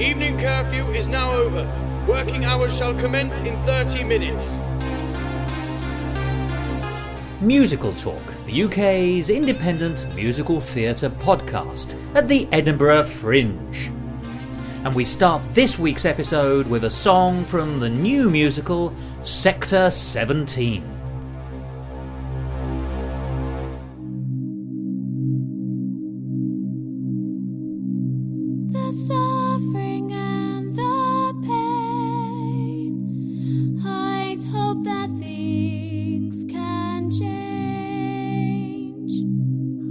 Evening curfew is now over. Working hours shall commence in 30 minutes. Musical Talk, the UK's independent musical theatre podcast at the Edinburgh Fringe. And we start this week's episode with a song from the new musical Sector 17. The suffering and the pain, I'd hope that things can change.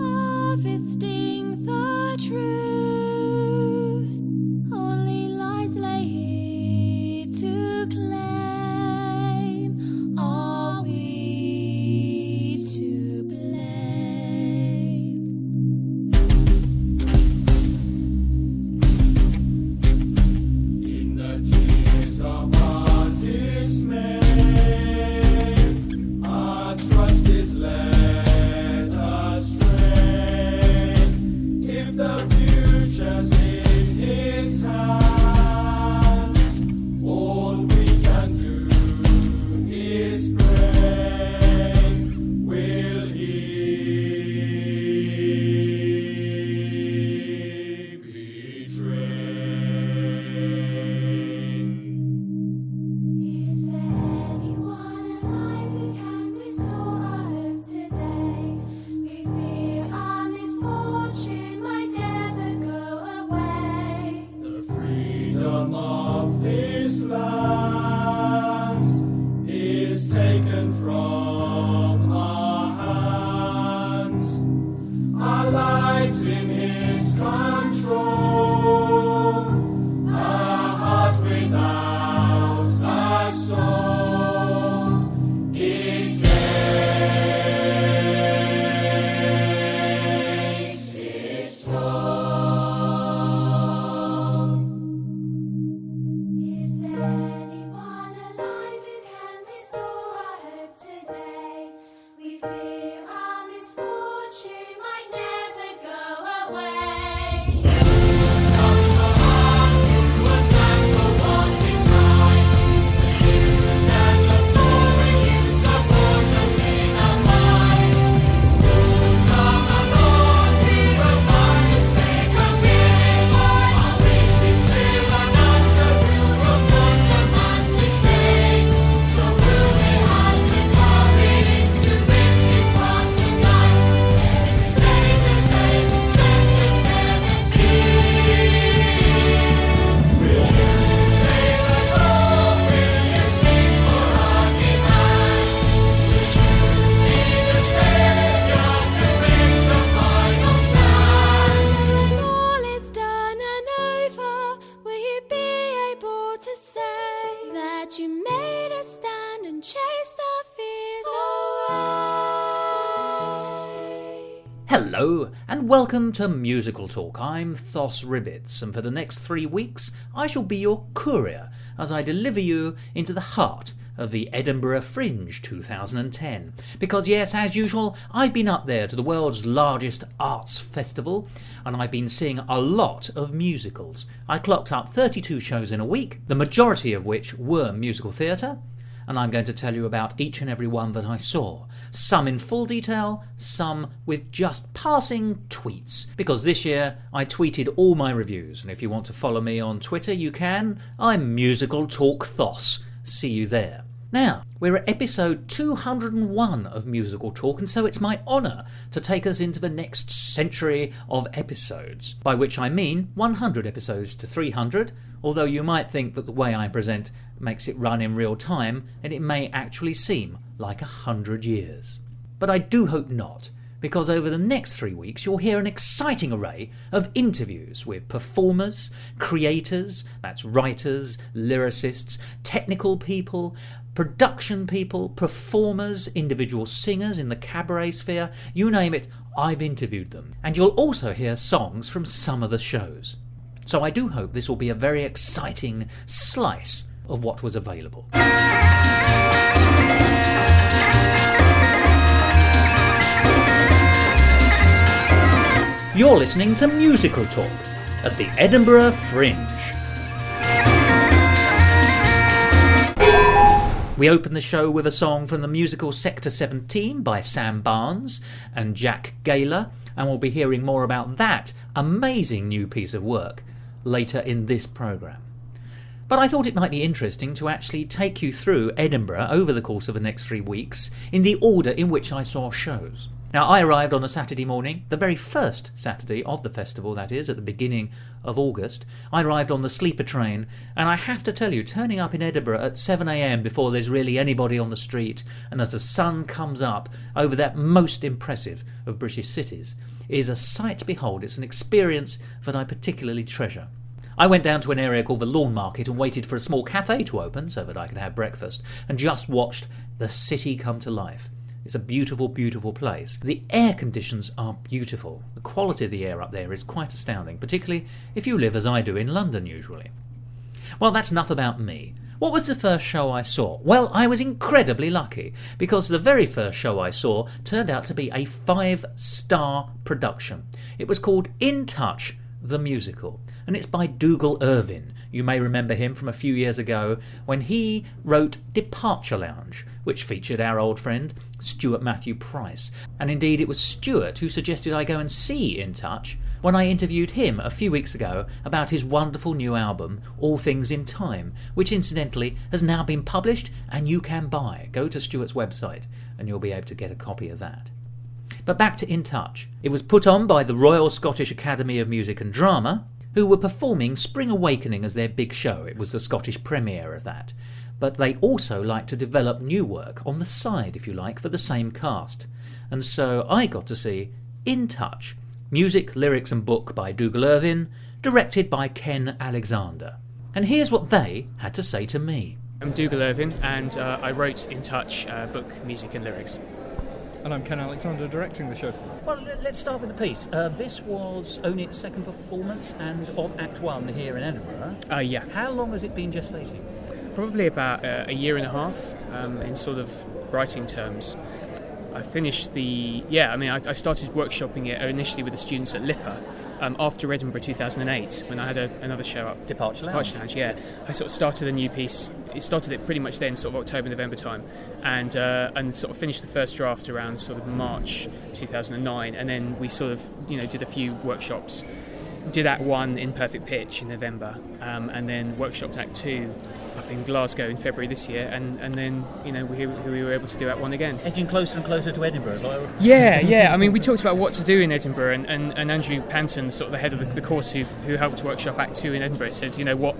Harvesting the truth, only lies lay here to claim. Are we to blame? In the tears of our dismay, our trust is led astray. If the future's in His hands, all we can do is pray. Will He betray? Is there anyone alive who can restore our hope today? We fear our misfortune might never go away. The freedom of this land is taken from our hands. Our lives in His control. Our hearts without a soul. It takes its toll. Is there anyone alive who can restore our hope today? We fear our misfortune might never go away. Come for us who will stand for what is right. Will you stand the tall? Will you support us in our fight? Come along to a part to say come here is what our wish is still unanswered. Who will put the man to shame? So who has the courage to risk his part in life? Every day's the same, Sector 17. Will you save us all? Will you speak for our demands? Will you be the savior to make the final stand? When all is done and over, will you be able to say that you made a stand and chased our fears away? Hello, and welcome to Musical Talk. I'm Thos Ribbits, and for the next 3 weeks I shall be your courier as I deliver you into the heart of the Edinburgh Fringe 2010. Because yes, as usual, I've been up there to the world's largest arts festival, and I've been seeing a lot of musicals. I clocked up 32 shows in a week, the majority of which were musical theatre, and I'm going to tell you about each and every one that I saw. Some in full detail, some with just passing tweets. Because this year I tweeted all my reviews, and if you want to follow me on Twitter you can. I'm Musical Talk Thos. See you there. Now, we're at episode 201 of Musical Talk, and so it's my honour to take us into the next century of episodes. By which I mean 100 episodes to 300, although you might think that the way I present makes it run in real time, and it may actually seem like 100 years. But I do hope not, because over the next 3 weeks you'll hear an exciting array of interviews with performers, creators, that's writers, lyricists, technical people, production people, performers, individual singers in the cabaret sphere, you name it, I've interviewed them. And you'll also hear songs from some of the shows. So I do hope this will be a very exciting slice of what was available. You're listening to Musical Talk at the Edinburgh Fringe. We open the show with a song from the musical Sector 17 by Sam Barnes and Jack Gala, and we'll be hearing more about that amazing new piece of work later in this programme. But I thought it might be interesting to actually take you through Edinburgh over the course of the next 3 weeks in the order in which I saw shows. Now, I arrived on a Saturday morning, the very first Saturday of the festival, that is, at the beginning of August. I arrived on the sleeper train, and I have to tell you, turning up in Edinburgh at 7 a.m. before there's really anybody on the street, and as the sun comes up over that most impressive of British cities, is a sight to behold. It's an experience that I particularly treasure. I went down to an area called the Lawn Market and waited for a small cafe to open so that I could have breakfast, and just watched the city come to life. It's a beautiful, beautiful place. The air conditions are beautiful. The quality of the air up there is quite astounding, particularly if you live as I do in London usually. Well, that's enough about me. What was the first show I saw? Well, I was incredibly lucky, because the very first show I saw turned out to be a 5-star production. It was called In Touch, the Musical, and it's by Dougal Irvine. You may remember him from a few years ago when he wrote Departure Lounge, which featured our old friend Stuart Matthew Price. And indeed it was Stuart who suggested I go and see In Touch when I interviewed him a few weeks ago about his wonderful new album, All Things in Time, which incidentally has now been published and you can buy. Go to Stuart's website and you'll be able to get a copy of that. But back to In Touch. It was put on by the Royal Scottish Academy of Music and Drama, who were performing Spring Awakening as their big show. It was the Scottish premiere of that. But they also like to develop new work on the side, if you like, for the same cast. And so I got to see In Touch, music, lyrics and book by Dougal Irvine, directed by Ken Alexander. And here's what they had to say to me. I'm Dougal Irvine, and I wrote In Touch, book, music and lyrics. And I'm Ken Alexander, directing the show. Well, let's start with the piece. This was only its second performance and of Act 1 here in Edinburgh. Yeah. How long has it been gestating? Probably about a year and a half, in sort of writing terms. I finished I started workshopping it initially with the students at LIPA after Edinburgh 2008, when I had another show up. Departure Lounge, yeah. I sort of started a new piece. It started it pretty much then, sort of October, November time, and sort of finished the first draft around sort of March 2009, and then we sort of, did a few workshops. Did Act 1 in perfect pitch in November, and then workshopped Act 2 up in Glasgow in February this year, and then we were able to do Act 1 again. Edging closer and closer to Edinburgh. Yeah. I mean, we talked about what to do in Edinburgh, and Andrew Panton, sort of the head of the course who helped workshop Act 2 in Edinburgh, said, what,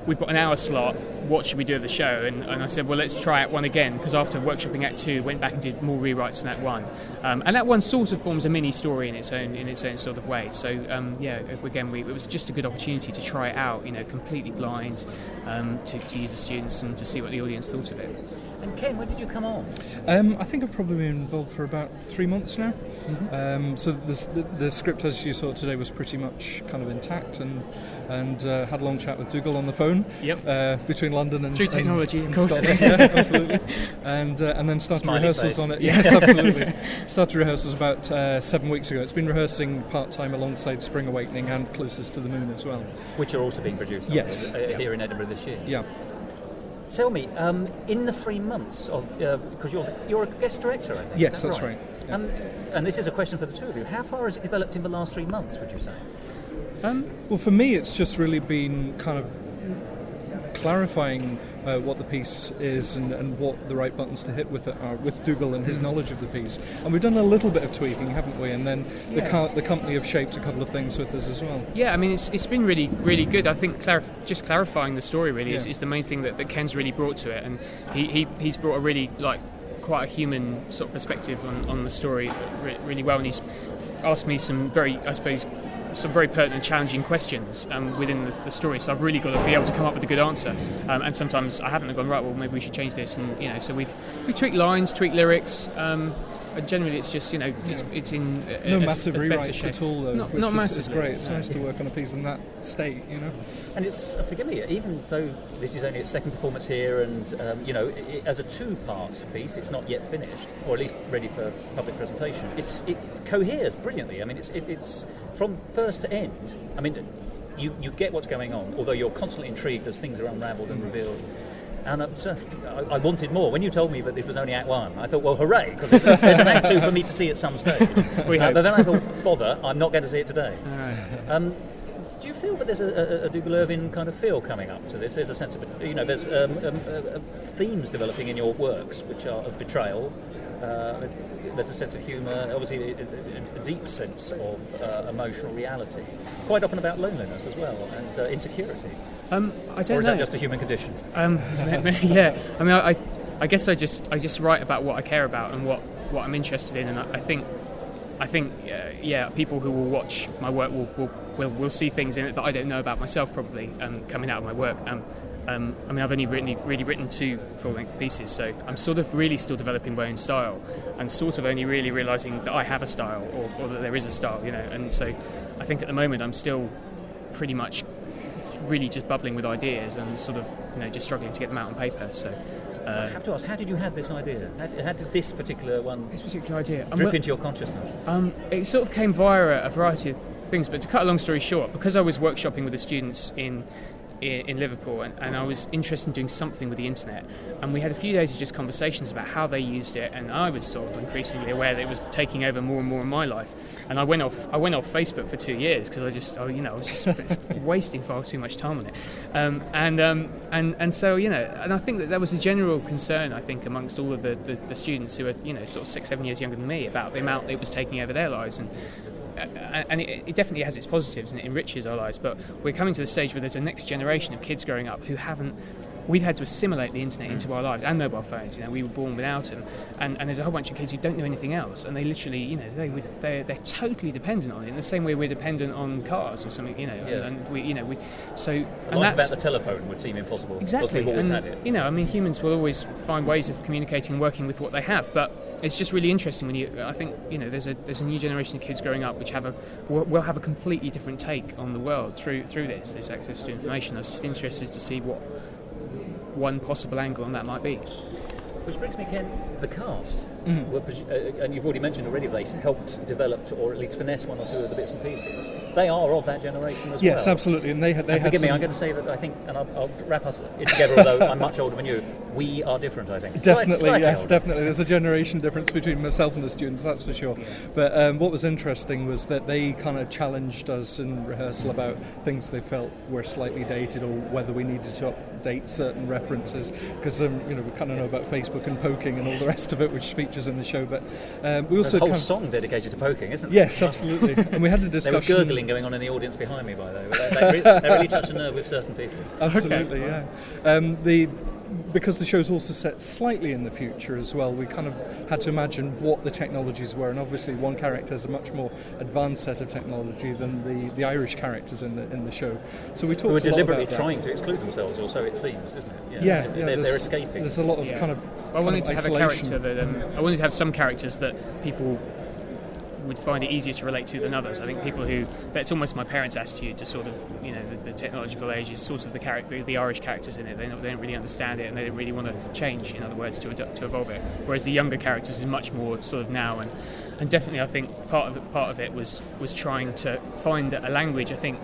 we've got an hour slot, what should we do of the show? And I said, well, let's try Act 1 again, because after workshopping Act 2, went back and did more rewrites in Act 1. And Act 1 sort of forms a mini story in its own sort of way. So, again, it was just a good opportunity to try it out, completely blind, to use the students and to see what the audience thought of it. And Ken, when did you come on? I think I've probably been involved for about 3 months now. Mm-hmm. So the script, as you saw today, was pretty much kind of intact, and had a long chat with Dougal on the phone. Yep. Between London and through technology, and of course. Scotland. Yeah, absolutely. And then started Smiley rehearsals face. on it. Yes, absolutely. Started rehearsals about 7 weeks ago. It's been rehearsing part time alongside Spring Awakening and Closest to the Moon as well. Which are also being produced here in Edinburgh this year. Yeah. Tell me, in the 3 months of, because you're a guest director, I think. Yes, is that that's right. Yeah. And this is a question for the two of you. How far has it developed in the last 3 months, would you say? Well, for me, it's just really been kind of clarifying what the piece is and what the right buttons to hit with it are, with Dougal and his knowledge of the piece. And we've done a little bit of tweaking, haven't we? And then the company have shaped a couple of things with us as well. Yeah, I mean, it's been really, really good. I think just clarifying the story really is the main thing that Ken's really brought to it. And he's brought a really, quite a human sort of perspective on the story really well. And he's asked me some very pertinent, challenging questions within the story. So I've really got to be able to come up with a good answer. And sometimes I haven't gone, right, well, maybe we should change this. And, so we tweaked lines, tweaked lyrics. And generally, it's just, it's in no massive a better rewrites shape. at all, though. Not massive. It's great. It's nice to work on a piece in that state, And it's, forgive me, even though this is only its second performance here, and as a two-part piece, it's not yet finished, or at least ready for public presentation. It coheres brilliantly. I mean, it's from first to end. I mean, you get what's going on, although you're constantly intrigued as things are unravelled and revealed. And I wanted more. When you told me that this was only Act 1, I thought, well, hooray, because there's an Act 2 for me to see at some stage. But then I thought, bother, I'm not going to see it today. Do you feel that there's a Dougal Irvine kind of feel coming up to this? There's a sense of, there's themes developing in your works, which are of betrayal. There's a sense of humour, obviously a deep sense of emotional reality. Quite often about loneliness as well, and insecurity. I don't know. Or is that just a human condition? Yeah. I mean, I guess I just write about what I care about and what I'm interested in, and I think people who will watch my work will see things in it that I don't know about myself, probably, coming out of my work. I mean, I've only really written 2 full-length pieces, so I'm sort of really still developing my own style, and sort of only really realising that I have a style, or that there is a style, And so, I think at the moment I'm still pretty much really just bubbling with ideas and sort of just struggling to get them out on paper. So. I have to ask, how did you have this idea? How did this particular idea drip into your consciousness? It sort of came via a variety of things, but to cut a long story short, because I was workshopping with the students in Liverpool, and I was interested in doing something with the internet, and we had a few days of just conversations about how they used it, and I was sort of increasingly aware that it was taking over more and more in my life, and I went off Facebook for 2 years because I was just wasting far too much time on it, and so and I think that was a general concern, I think, amongst all of the students who are sort of 6-7 years younger than me, about the amount it was taking over their lives, and it definitely has its positives and it enriches our lives, but we're coming to the stage where there's a next generation of kids growing up who we've had to assimilate the internet into our lives, and mobile phones. We were born without them, and there's a whole bunch of kids who don't know anything else, and they literally they're totally dependent on it in the same way we're dependent on cars or something, and we so and life that's about the telephone would seem impossible. Exactly, because we've always and had it. I mean, humans will always find ways of communicating and working with what they have, but it's just really interesting when I think there's a new generation of kids growing up which will have a completely different take on the world through this access to information. I was just interested to see what one possible angle on that might be. Which brings me, Ken, the cast. And you've already mentioned already they helped develop or at least finesse one or two of the bits and pieces. They are of that generation as well. Yes, absolutely. And they had forgive me, some... I'm going to say that I think, and I'll wrap us in together, although I'm much older than you, we are different, I think. Definitely, slightly yes, older. definitely. There's a generation difference between myself and the students, that's for sure. But what was interesting was that they kind of challenged us in rehearsal about things they felt were slightly dated, or whether we needed to update certain references, because we kind of know about Facebook and poking and all the rest of it, which features in the show. But we also There's a whole song dedicated to poking, isn't there? Yes, absolutely. And we had a discussion. There was gurgling going on in the audience behind me, by the way. They really touched a nerve with certain people. Absolutely, yeah. Because the show's also set slightly in the future as well, we kind of had to imagine what the technologies were, and obviously one character has a much more advanced set of technology than the Irish characters in the show. So we talked a lot about that. Who are deliberately trying to exclude themselves, or so it seems, isn't it? Yeah, they're escaping. There's a lot of kind of I wanted to have a isolation. character that I wanted to have some characters that people would find it easier to relate to than others. I think people that's almost my parents' attitude to sort of the technological age is sort of the Irish characters in it. They don't really understand it, and they don't really want to change, in other words, to evolve it. Whereas the younger characters is much more sort of now, and definitely I think part of it was trying to find a language, I think,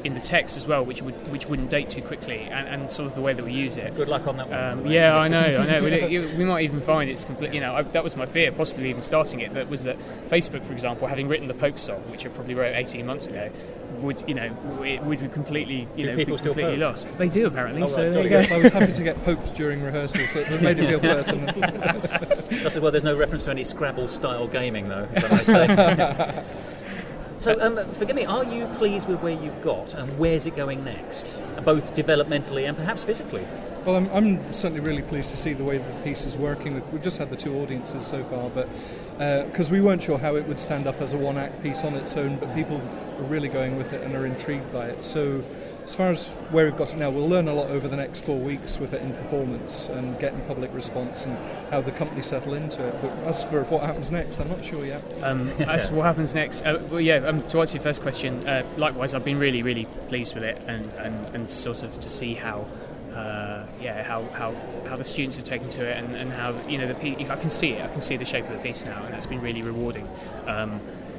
in the text as well, which wouldn't date too quickly, and sort of the way that we use it. Good luck on that one. Yeah, I know. We might even find it's complete. That was my fear, possibly even starting it. That was that Facebook, for example, having written the Poke song, which I probably wrote 18 months ago, would be completely lost. They do apparently. So there you go. Yes, I was happy to get poked during rehearsal, so it made it feel pertinent. That's as well. There's no reference to any Scrabble-style gaming, though. But I say. So, forgive me, are you pleased with where you've got, and where's it going next, both developmentally and perhaps physically? Well, I'm certainly really pleased to see the way the piece is working. We've just had the 2 audiences so far, but because we weren't sure how it would stand up as a one-act piece on its own, but people are really going with it and are intrigued by it. So as far as where we've got it now, we'll learn a lot over the next 4 weeks with it in performance and getting public response and how the company settle into it. But as for what happens next, I'm not sure yet. As for what happens next, to answer your first question, likewise, I've been really, really pleased with it, and sort of to see how the students have taken to it, and how I can see it. I can see the shape of the piece now, and that's been really rewarding.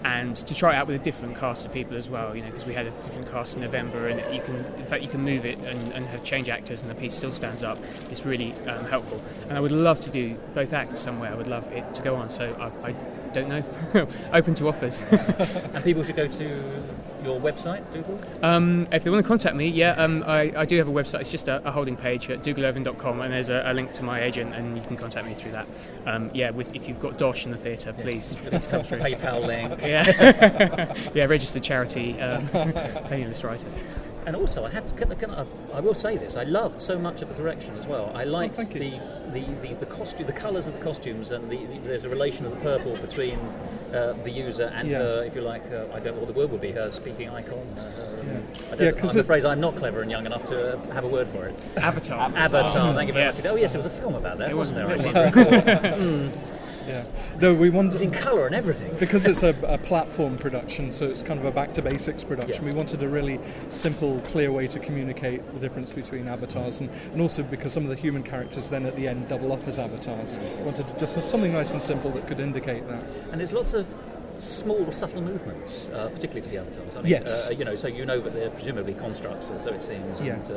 and to try it out with a different cast of people as well, because we had a different cast in November, and you can move it and have change actors, and the piece still stands up. It's really helpful, and I would love to do both acts somewhere. I would love it to go on, so I don't know. Open to offers. And people should go to your website, Dougal? If they want to contact me, I do have a website. It's just a holding page at dougallirvin.com, and there's a link to my agent, and you can contact me through that. If you've got Dosh in the theatre, please. It's come through PayPal link. Yeah, registered charity, penniless writer. And also, I will say this: I loved so much of the direction as well. I liked the costume, the colours of the costumes, and there's a relation of the purple between the user and her, if you like. I don't know what the word would be. Her speaking icon. I'm afraid I'm not clever and young enough to have a word for it. Avatar. Thank you very much. Oh yes, there was a film about that, wasn't there? I seem to recall. Yeah. No, we wanted... It's in colour and everything. Because it's a platform production, so it's kind of a back-to-basics production. Yeah. We wanted a really simple, clear way to communicate the difference between avatars, and also because some of the human characters then at the end double up as avatars. We wanted to just have something nice and simple that could indicate that. And there's lots of small, subtle movements, particularly for the avatars. I mean, yes. So that they're presumably constructs, or so it seems. Yeah. And,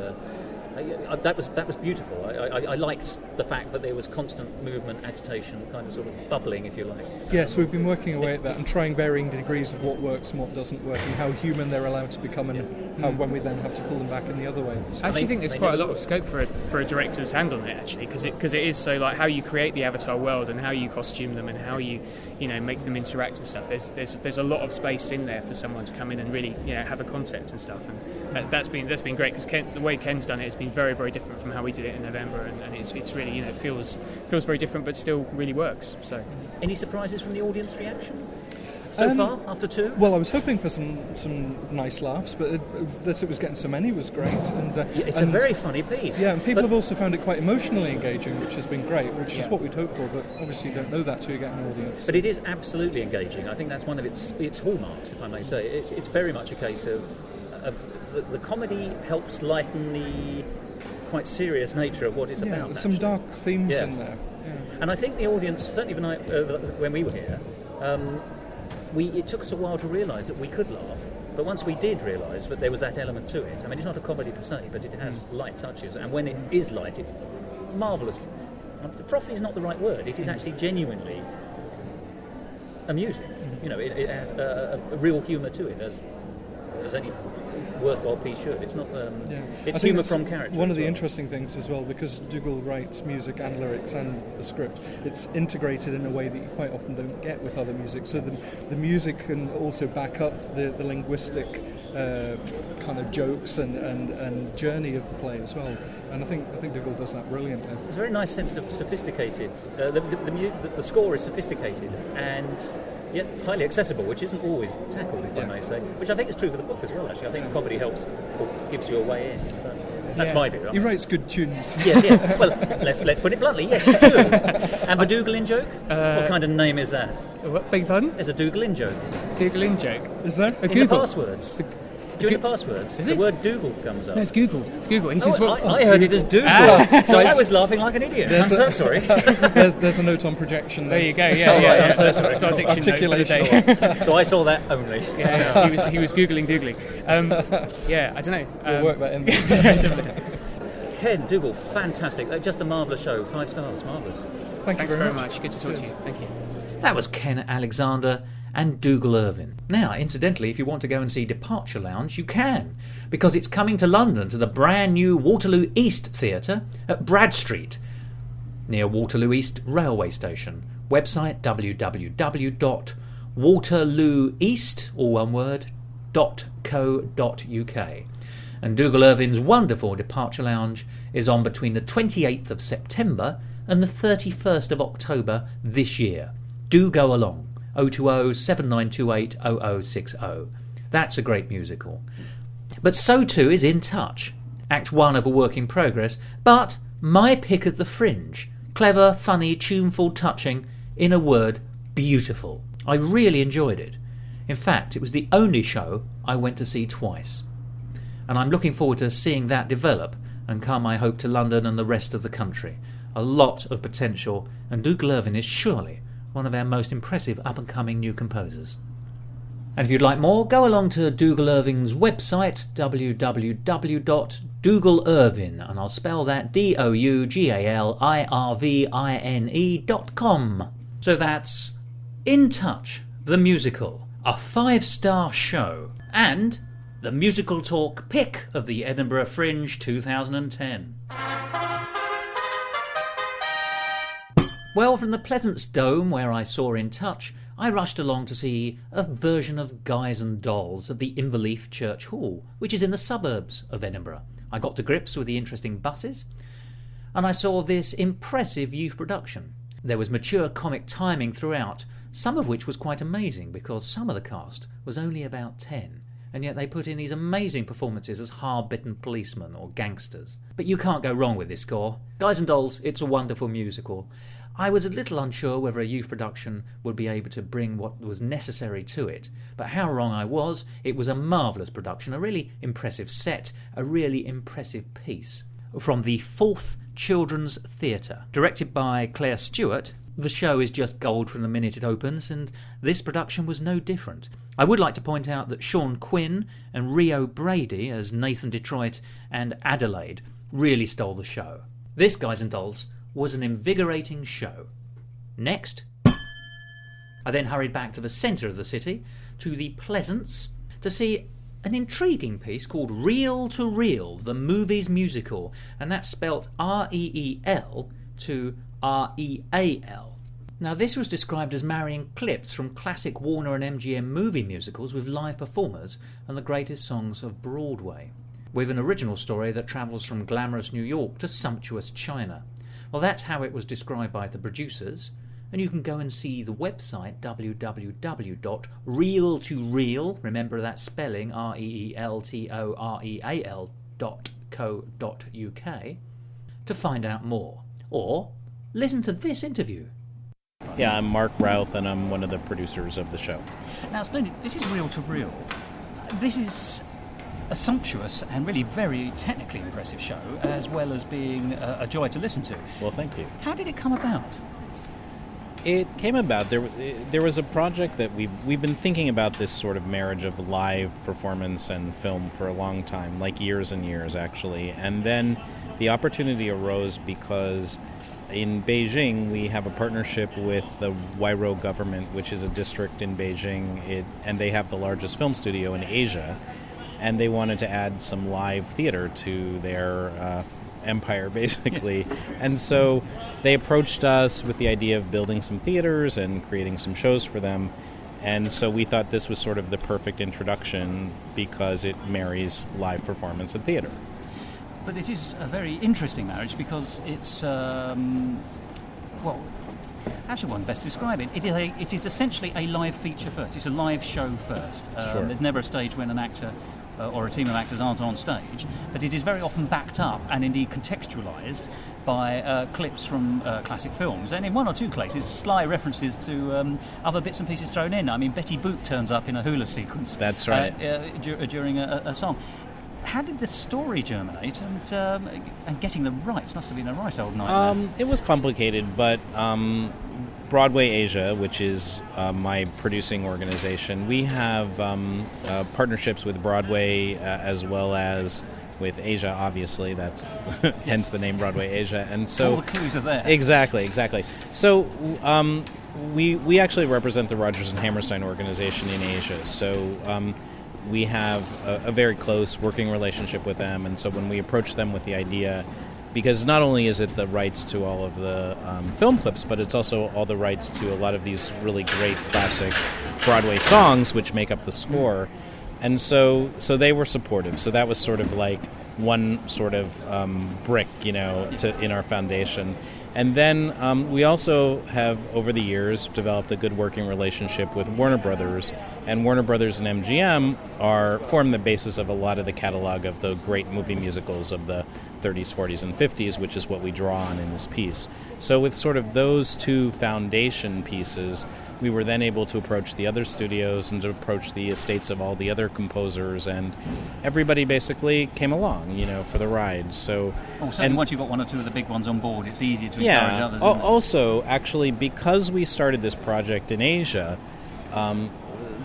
that was beautiful. I liked the fact that there was constant movement, agitation, kind of sort of bubbling, if you like. Yeah, so we've been working away at that and trying varying degrees of what works and what doesn't work, and how human they're allowed to become, and how when we then have to pull them back in the other way. I actually think there's quite a lot of scope for a director's hand on it, actually, because it is so, like, how you create the avatar world and how you costume them and how you make them interact and stuff. There's a lot of space in there for someone to come in and really have a concept and stuff, and that's been great, because the way Ken's done it has been very, very different from how we did it in November, and it's really it feels very different, but still really works. So, any surprises from the audience reaction so far after two? Well, I was hoping for some nice laughs, but that it was getting so many was great. And it's a very funny piece. Yeah, and people have also found it quite emotionally engaging, which has been great, which is what we'd hoped for. But obviously, you don't know that till you get an audience. But it is absolutely engaging. I think that's one of its hallmarks, if I may say. It's very much a case of the comedy helps lighten the quite serious nature of what it's about. There's some dark themes in there. Yeah. And I think the audience, certainly when we were here, it took us a while to realise that we could laugh. But once we did realise that there was that element to it, I mean, it's not a comedy per se, but it has light touches. And when it is light, it's marvellous. Frothy is not the right word. It is actually genuinely amusing. It has a real humour to it, as any worthwhile piece should. It's not. It's humour from character. One of the interesting things as well, because Dougal writes music and lyrics and the script, it's integrated in a way that you quite often don't get with other music. So the music can also back up the linguistic kind of jokes and journey of the play as well. And I think Dougal does that brilliantly. There's a very nice sense of sophisticated. The score is sophisticated and yet highly accessible, which isn't always tackled, if I may say. Which I think is true for the book as well, actually. I think comedy helps or gives you a way in. That's my view. He writes good tunes. Yes. Well, let's put it bluntly. Yes, you do. And the Dougal-in joke? What kind of name is that? What? Beg your pardon? There's a Dougal-in joke. Dougal-in joke? Is there? In the passwords. During the passwords, the word Dougal comes up. No, it's Google. It's Google. He says, I heard it as Dougal, so I was laughing like an idiot. I'm so sorry. There's a note on projection there. There you go. Yeah. I'm so sorry. It's our diction note for the day. So I saw that only. Yeah. He was googling doogling. I don't know. We'll work that in there. Ken, Dougal, fantastic. Just a marvellous show. 5 stars, marvellous. Thanks very much. Good to talk to you. Thank you. That was Ken Alexander and Dougal Irvin. Now, incidentally, if you want to go and see Departure Lounge, you can, because it's coming to London to the brand new Waterloo East Theatre at Brad Street, near Waterloo East Railway Station. Website www.waterlooeast, all one word, .co.uk. And Dougal Irvin's wonderful Departure Lounge is on between the 28th of September and the 31st of October this year. Do go along. 020 7928 0060. That's a great musical. But so too is In Touch, Act 1 of a work in progress, but my pick of the Fringe. Clever, funny, tuneful, touching, in a word, beautiful. I really enjoyed it. In fact, it was the only show I went to see twice. And I'm looking forward to seeing that develop and come, I hope, to London and the rest of the country. A lot of potential, and Dougal Irvin is surely one of our most impressive up-and-coming new composers. And if you'd like more, go along to Dougal Irving's website, www.dougalirvine, and I'll spell that DOUGALIRVINE.com. So that's In Touch, the musical, a 5-star show, and the Musical Talk pick of the Edinburgh Fringe 2010. Well, from the Pleasance Dome, where I saw In Touch, I rushed along to see a version of Guys and Dolls at the Inverleith Church Hall, which is in the suburbs of Edinburgh. I got to grips with the interesting buses, and I saw this impressive youth production. There was mature comic timing throughout, some of which was quite amazing because some of the cast was only about 10, and yet they put in these amazing performances as hard-bitten policemen or gangsters. But you can't go wrong with this score. Guys and Dolls, it's a wonderful musical. I was a little unsure whether a youth production would be able to bring what was necessary to it, but how wrong I was. It was a marvellous production, a really impressive set, a really impressive piece. From the Fourth Children's Theatre, directed by Claire Stewart, the show is just gold from the minute it opens, and this production was no different. I would like to point out that Sean Quinn and Rio Brady as Nathan Detroit and Adelaide really stole the show. This, Guys and Dolls, was an invigorating show. Next, I then hurried back to the centre of the city, to the Pleasance, to see an intriguing piece called Reel to Reel, the Movies Musical, and that's spelt R-E-E-L to R-E-A-L. Now, this was described as marrying clips from classic Warner and MGM movie musicals with live performers and the greatest songs of Broadway, with an original story that travels from glamorous New York to sumptuous China. Well, that's how it was described by the producers, and you can go and see the website www.reeltoreel, remember that spelling, reeltoreal.co.uk, to find out more. Or listen to this interview. Yeah, I'm Mark Routh, and I'm one of the producers of the show. Now, Splendid, this is Reel to Reel. This is a sumptuous and really very technically impressive show, as well as being a joy to listen to. Well, thank you. How did it come about? It came about, there was a project that we've been thinking about, this sort of marriage of live performance and film for a long time, like years and years, actually. And then the opportunity arose because in Beijing, we have a partnership with the Huairou government, which is a district in Beijing, and they have the largest film studio in Asia. And they wanted to add some live theater to their empire, basically. Yeah. And so they approached us with the idea of building some theaters and creating some shows for them. And so we thought this was sort of the perfect introduction because it marries live performance and theater. But it is a very interesting marriage because it's, well, how should one best describe it? It is essentially a live feature first. It's a live show first. Sure. There's never a stage when an actor or a team of actors aren't on stage, but it is very often backed up and indeed contextualised by clips from classic films, and in one or two cases sly references to other bits and pieces thrown in. I mean, Betty Boop turns up in a hula sequence. That's right. During a song. How did the story germinate, and getting the rights must have been a right old nightmare? It was complicated, but Broadway Asia, which is my producing organization, we have partnerships with Broadway as well as with Asia, obviously. That's hence the name Broadway Asia. And so all the clues are there. Exactly. So we actually represent the Rodgers and Hammerstein organization in Asia. So we have a very close working relationship with them, and so when we approach them with the idea, because not only is it the rights to all of the film clips, but it's also all the rights to a lot of these really great classic Broadway songs which make up the score, and so they were supportive. So that was sort of like one sort of brick, in our foundation. And then we also have, over the years, developed a good working relationship with Warner Brothers. And Warner Brothers and MGM form the basis of a lot of the catalog of the great movie musicals of the 30s, 40s, and 50s, which is what we draw on in this piece. So with sort of those two foundation pieces, we were then able to approach the other studios and to approach the estates of all the other composers, and everybody basically came along, for the ride. So, and once you've got one or two of the big ones on board, it's easier to encourage others. Also, actually, because we started this project in Asia,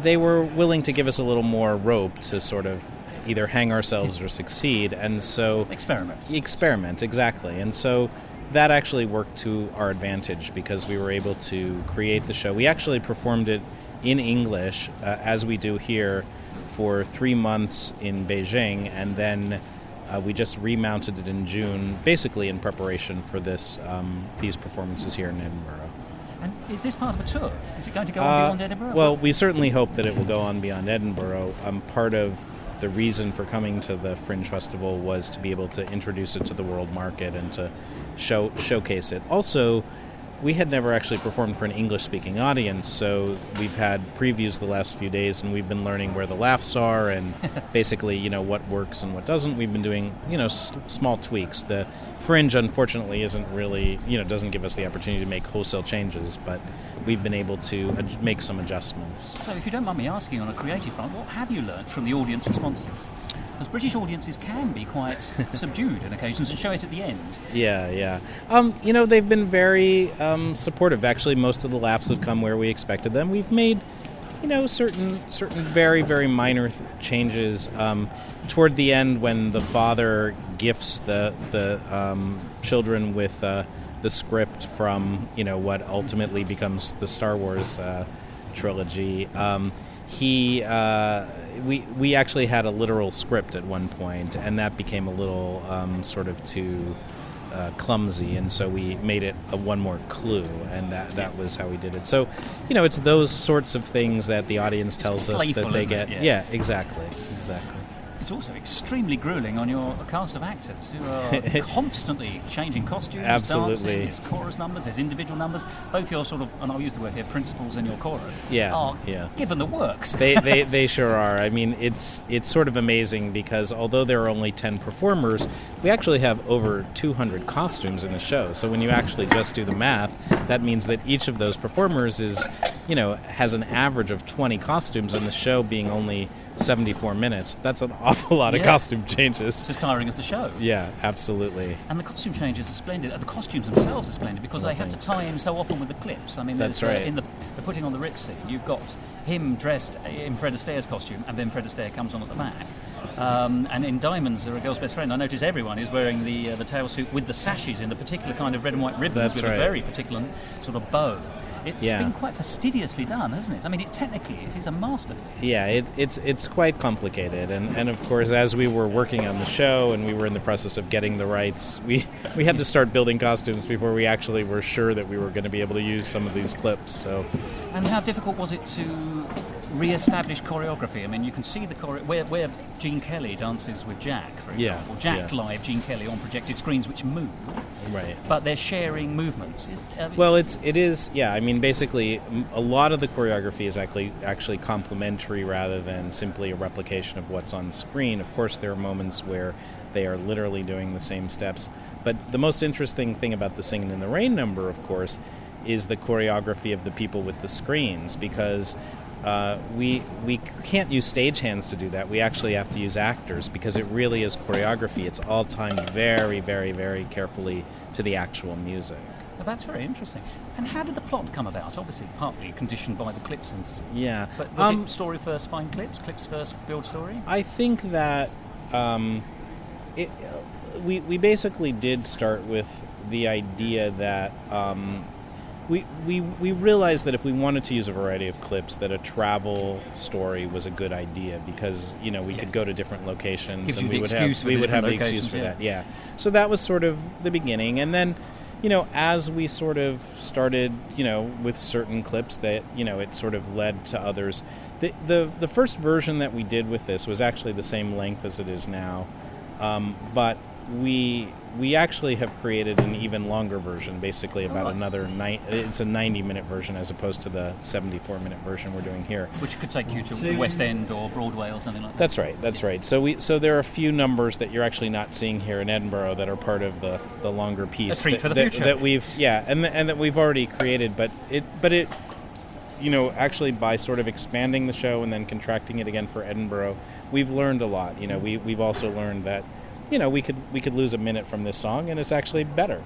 they were willing to give us a little more rope to sort of either hang ourselves or succeed, and so experiment exactly. And so that actually worked to our advantage because we were able to create the show. We actually performed it in English, as we do here, for 3 months in Beijing, and then we just remounted it in June, basically in preparation for these performances here in Edinburgh. And is this part of a tour? Is it going to go on beyond Edinburgh? Well, we certainly hope that it will go on beyond Edinburgh. Part of the reason for coming to the Fringe Festival was to be able to introduce it to the world market and to showcase it. Also, we had never actually performed for an English-speaking audience, so we've had previews the last few days, and we've been learning where the laughs are and basically, what works and what doesn't. We've been doing, small tweaks. The Fringe, unfortunately, isn't really, doesn't give us the opportunity to make wholesale changes, but we've been able to make some adjustments. So if you don't mind me asking, on a creative front, what have you learnt from the audience responses? Because British audiences can be quite subdued on occasions and show it at the end. Yeah. They've been very supportive. Actually, most of the laughs have come where we expected them. We've made, certain very, very minor changes. Toward the end, when the father gifts the children with the script from, what ultimately becomes the Star Wars trilogy, we actually had a literal script at one point, and that became a little sort of too clumsy, and so we made it one more clue, and that was how we did it. So, it's those sorts of things that the audience tells us that they get. Yeah, exactly. It's also extremely grueling on your cast of actors who are constantly changing costumes, Absolutely. dancing, there's chorus numbers, there's individual numbers. Both your sort of, and I'll use the word here, principals and your chorus are given the works. They sure are. I mean, it's sort of amazing because although there are only 10 performers, we actually have over 200 costumes in the show. So when you actually just do the math, that means that each of those performers has an average of 20 costumes, and the show being only 74 minutes. That's an awful lot of costume changes. It's as tiring as the show. Yeah, absolutely. And the costume changes are splendid. The costumes themselves are splendid because they have to tie in so often with the clips. I mean, that's right. In the putting on the Ritz scene, you've got him dressed in Fred Astaire's costume, and then Fred Astaire comes on at the back. And in Diamonds Are a Girl's Best Friend, I notice everyone is wearing the tail suit with the sashes in the particular kind of red and white ribbons with a very particular sort of bow. It's been quite fastidiously done, hasn't it? I mean, technically, it is a masterpiece. Yeah, it's quite complicated, and of course, as we were working on the show and we were in the process of getting the rights, we had to start building costumes before we actually were sure that we were going to be able to use some of these clips. So, and how difficult was it to re-establish choreography? I mean, you can see the where Gene Kelly dances with Jack, for example. Jack live, Gene Kelly on projected screens which move. Right. But they're sharing movements. It is. Yeah. I mean, basically, a lot of the choreography is actually complementary rather than simply a replication of what's on screen. Of course, there are moments where they are literally doing the same steps. But the most interesting thing about the Singin' in the Rain number, of course, is the choreography of the people with the screens, because we can't use stagehands to do that. We actually have to use actors because it really is choreography. It's all timed very, very, very carefully to the actual music. Well, that's very interesting. And how did the plot come about? Obviously, partly conditioned by the clips. But was it story first, find clips? Clips first, build story? I think that we basically did start with the idea that we realized that if we wanted to use a variety of clips, that a travel story was a good idea because we could go to different locations. Gives and you we would have the excuse for that. Yeah. So that was sort of the beginning, and then as we sort of started with certain clips that it sort of led to others. The first version that we did with this was actually the same length as it is now, but we actually have created an even longer version, basically about it's a 90-minute version as opposed to the 74-minute version we're doing here. Which could take you to the West End or Broadway or something like that. That's right. So there are a few numbers that you're actually not seeing here in Edinburgh that are part of the longer piece. A treat for the future. That we've and that we've already created, but it actually by sort of expanding the show and then contracting it again for Edinburgh, we've learned a lot. We've also learned that we could lose a minute from this song and it's actually better.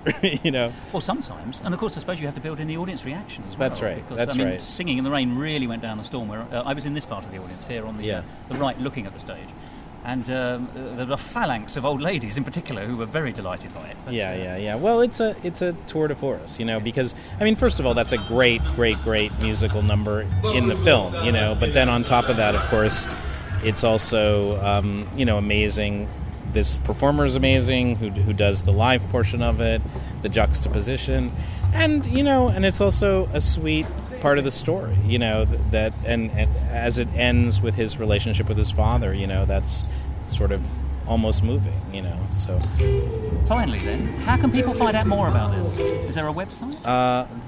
Well, sometimes, and of course, I suppose you have to build in the audience reaction as well. That's right. Because, right. Singing in the Rain really went down the storm. Where I was in this part of the audience here on the right, looking at the stage, and there were a phalanx of old ladies in particular who were very delighted by it. But, yeah. Well, it's a tour de force, because first of all, that's a great musical number in the film, But then on top of that, of course, it's also amazing. This performer is amazing, who does the live portion of it, the juxtaposition, and it's also a sweet part of the story, that and as it ends with his relationship with his father, that's sort of almost moving, So finally, then, how can people find out more about this? Is there a website?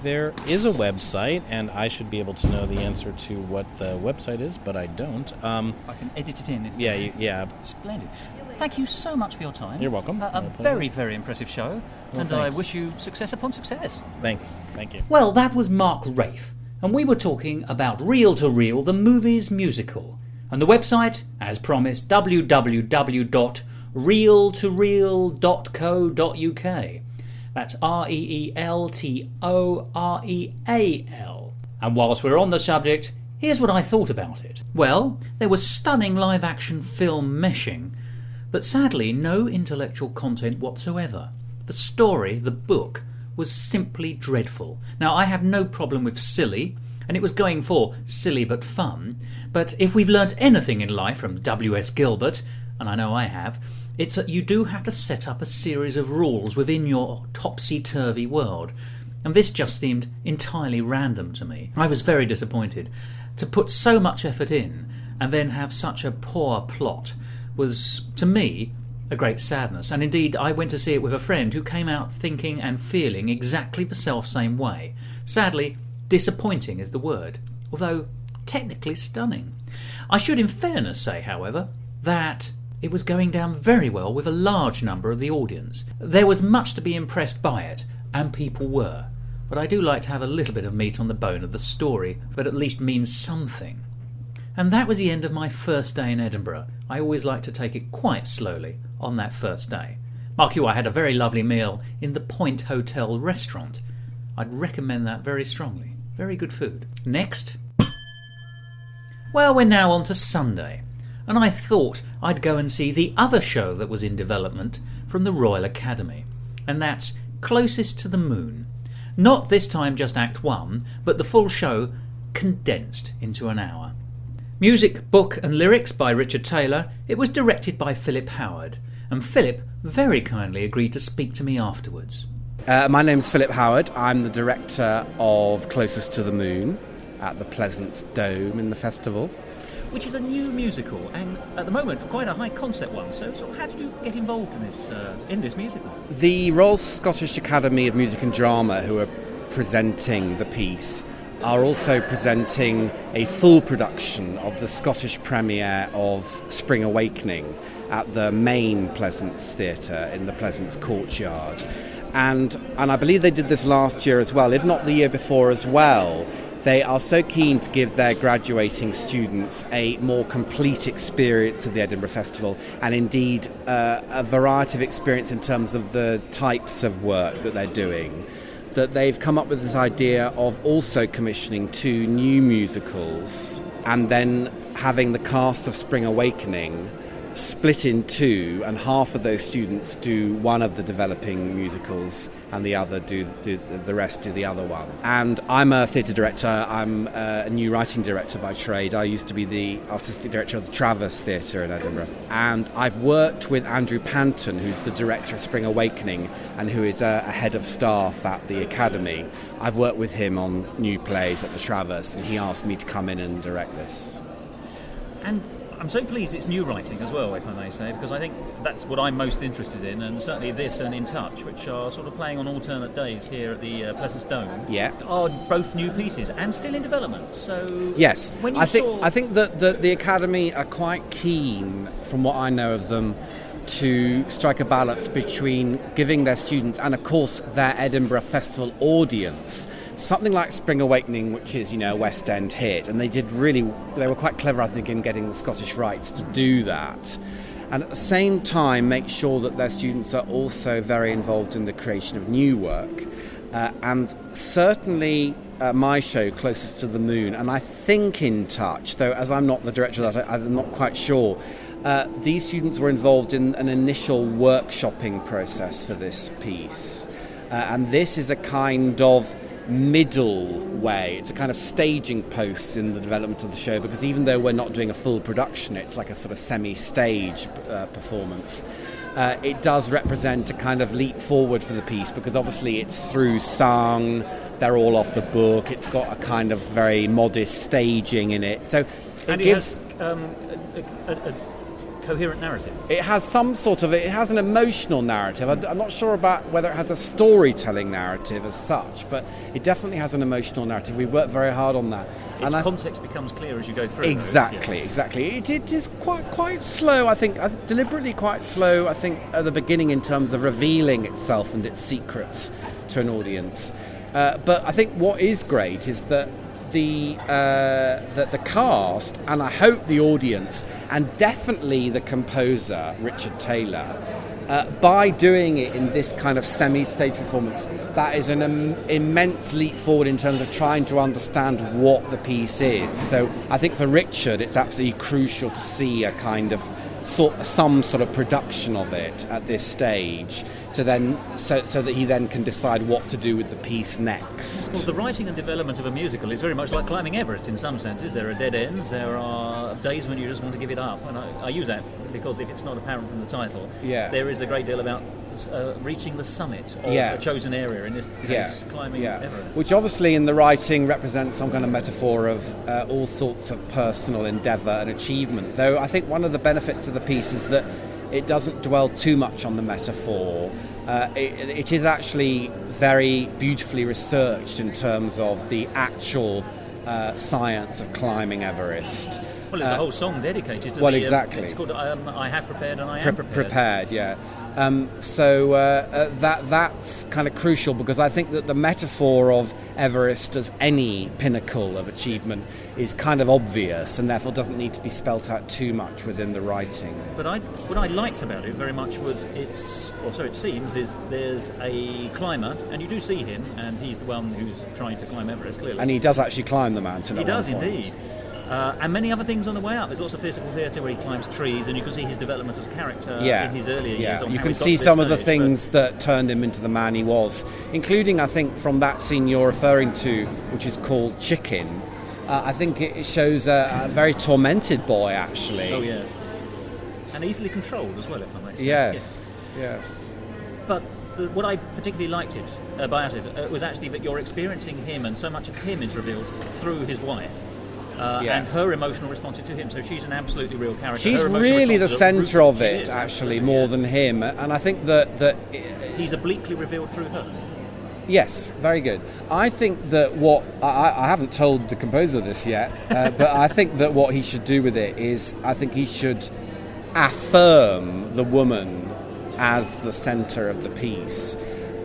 There is a website, and I should be able to know the answer to what the website is, but I don't. I can edit it in. Yeah. Splendid. Thank you so much for your time. You're welcome. A very, very impressive show, and thanks. I wish you success upon success. Thanks. Thank you. Well, that was Mark Wraith, and we were talking about Reel to Reel, the movie's musical. And the website, as promised, www.reeltoreel.co.uk. That's REELTOREAL. And whilst we're on the subject, here's what I thought about it. Well, there was stunning live-action film meshing, but sadly no intellectual content whatsoever. The story, the book, was simply dreadful. Now, I have no problem with silly, and it was going for silly but fun, but if we've learnt anything in life from W.S. Gilbert, and I know I have, it's that you do have to set up a series of rules within your topsy-turvy world, and this just seemed entirely random to me. I was very disappointed. To put so much effort in, and then have such a poor plot, was, to me, a great sadness, and indeed I went to see it with a friend who came out thinking and feeling exactly the self-same way. Sadly, disappointing is the word, although technically stunning. I should in fairness say, however, that it was going down very well with a large number of the audience. There was much to be impressed by it, and people were, but I do like to have a little bit of meat on the bone of the story that at least means something. And that was the end of my first day in Edinburgh. I always like to take it quite slowly on that first day. Mark you, I had a very lovely meal in the Point Hotel restaurant. I'd recommend that very strongly. Very good food. Next. Well, we're now on to Sunday, and I thought I'd go and see the other show that was in development from the Royal Academy, and that's Closest to the Moon. Not this time just Act 1, but the full show condensed into an hour. Music, book and lyrics by Richard Taylor. It was directed by Philip Howard, and Philip very kindly agreed to speak to me afterwards. My name's Philip Howard. I'm the director of Closest to the Moon at the Pleasance Dome in the festival. Which is a new musical, and at the moment quite a high concept one. So how did you get involved in this musical? The Royal Scottish Academy of Music and Drama, who are presenting the piece, are also presenting a full production of the Scottish premiere of Spring Awakening at the main Pleasance Theatre in the Pleasance Courtyard. And I believe they did this last year as well, if not the year before as well. They are so keen to give their graduating students a more complete experience of the Edinburgh Festival, and indeed a variety of experience in terms of the types of work that they're doing, that they've come up with this idea of also commissioning 2 new musicals and then having the cast of Spring Awakening split in 2, and half of those students do one of the developing musicals and the other do the rest do the other one. And I'm a theatre director. I'm a new writing director by trade. I used to be the artistic director of the Traverse Theatre in Edinburgh, and I've worked with Andrew Panton, who's the director of Spring Awakening and who is a head of staff at the Academy. I've worked with him on new plays at the Traverse, and he asked me to come in and direct this. And I'm so pleased it's new writing as well, if I may say, because I think that's what I'm most interested in, and certainly this and In Touch, which are sort of playing on alternate days here at the Pleasance Dome, are both new pieces and still in development. So yes, when I think that the Academy are quite keen, from what I know of them, to strike a balance between giving their students and, of course, their Edinburgh Festival audience something like Spring Awakening, which is, a West End hit, and they were quite clever, I think, in getting the Scottish rights to do that. and at the same time make sure that their students are also very involved in the creation of new work. And certainly my show, Closest to the Moon, and I think In Touch, though as I'm not the director of that, I'm not quite sure, these students were involved in an initial workshopping process for this piece. And this is a kind of middle way. It's a kind of staging post in the development of the show, because even though we're not doing a full production, it's like a sort of semi-stage performance. It does represent a kind of leap forward for the piece, because obviously it's through sung, they're all off the book, it's got a kind of very modest staging in it. So and it has a coherent narrative. It has it has an emotional narrative. I'm not sure about whether it has a storytelling narrative as such, but it definitely has an emotional narrative. We worked very hard on that. Its context becomes clear as you go through. Exactly. It is quite slow, I think, deliberately quite slow, I think, at the beginning in terms of revealing itself and its secrets to an audience. But I think what is great is that the cast, and I hope the audience, and definitely the composer, Richard Taylor, by doing it in this kind of semi-stage performance, that is an immense leap forward in terms of trying to understand what the piece is. So I think for Richard, it's absolutely crucial to see a kind of some sort of production of it at this stage, to then so that he then can decide what to do with the piece next. Well, the writing and development of a musical is very much like climbing Everest in some senses. There are dead ends, there are days when you just want to give it up, and I use that because if it's not apparent from the title, there is a great deal about reaching the summit of a chosen area, in this case climbing Everest. Which obviously in the writing represents some kind of metaphor of all sorts of personal endeavour and achievement, though I think one of the benefits of the piece is that it doesn't dwell too much on the metaphor. It is actually very beautifully researched in terms of the actual science of climbing Everest. Well, it's a whole song dedicated to exactly. It's called I Have Prepared and I Am Prepared, yeah. That's kind of crucial, because I think that the metaphor of Everest as any pinnacle of achievement is kind of obvious, and therefore doesn't need to be spelt out too much within the writing. But what I liked about it very much was it seems, is there's a climber, and you do see him, and he's the one who's trying to climb Everest, clearly. And he does actually climb the mountain. He does indeed. And many other things on the way up. There's lots of physical theatre where he climbs trees, and you can see his development as a character in his earlier years. You can see some of the things that turned him into the man he was, including, I think, from that scene you're referring to, which is called Chicken. I think it shows a very tormented boy, actually. Oh, yes. And easily controlled as well, if I may say. Yes. But what I particularly liked about it was actually that you're experiencing him, and so much of him is revealed through his wife. And her emotional response to him, so she's an absolutely real character. She's really the centre of it, actually, more than him, and I think that he's obliquely revealed through her. Yes, very good. I think that what I haven't told the composer this yet, but I think that what he should do with it is, I think he should affirm the woman as the centre of the piece,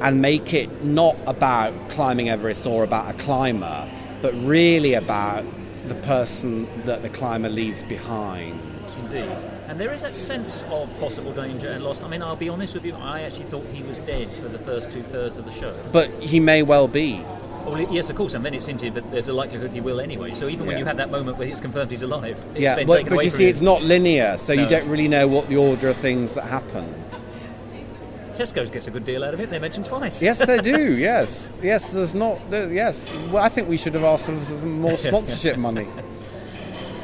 and make it not about climbing Everest or about a climber, but really about the person that the climber leaves behind. Indeed. And there is that sense of possible danger and loss. I mean, I'll be honest with you, I actually thought he was dead for the first 2/3 of the show. But he may well be. Well, yes, of course, and then it's hinted that there's a likelihood he will anyway. So even when you have that moment where it's confirmed he's alive, it's been taken away you from see, him. it's not linear, so you don't really know what the order of things that happen. Tesco's gets a good deal out of it. They're mentioned twice. Yes, they do. Yes. There's not. Yes. Well, I think we should have asked them for some more sponsorship money.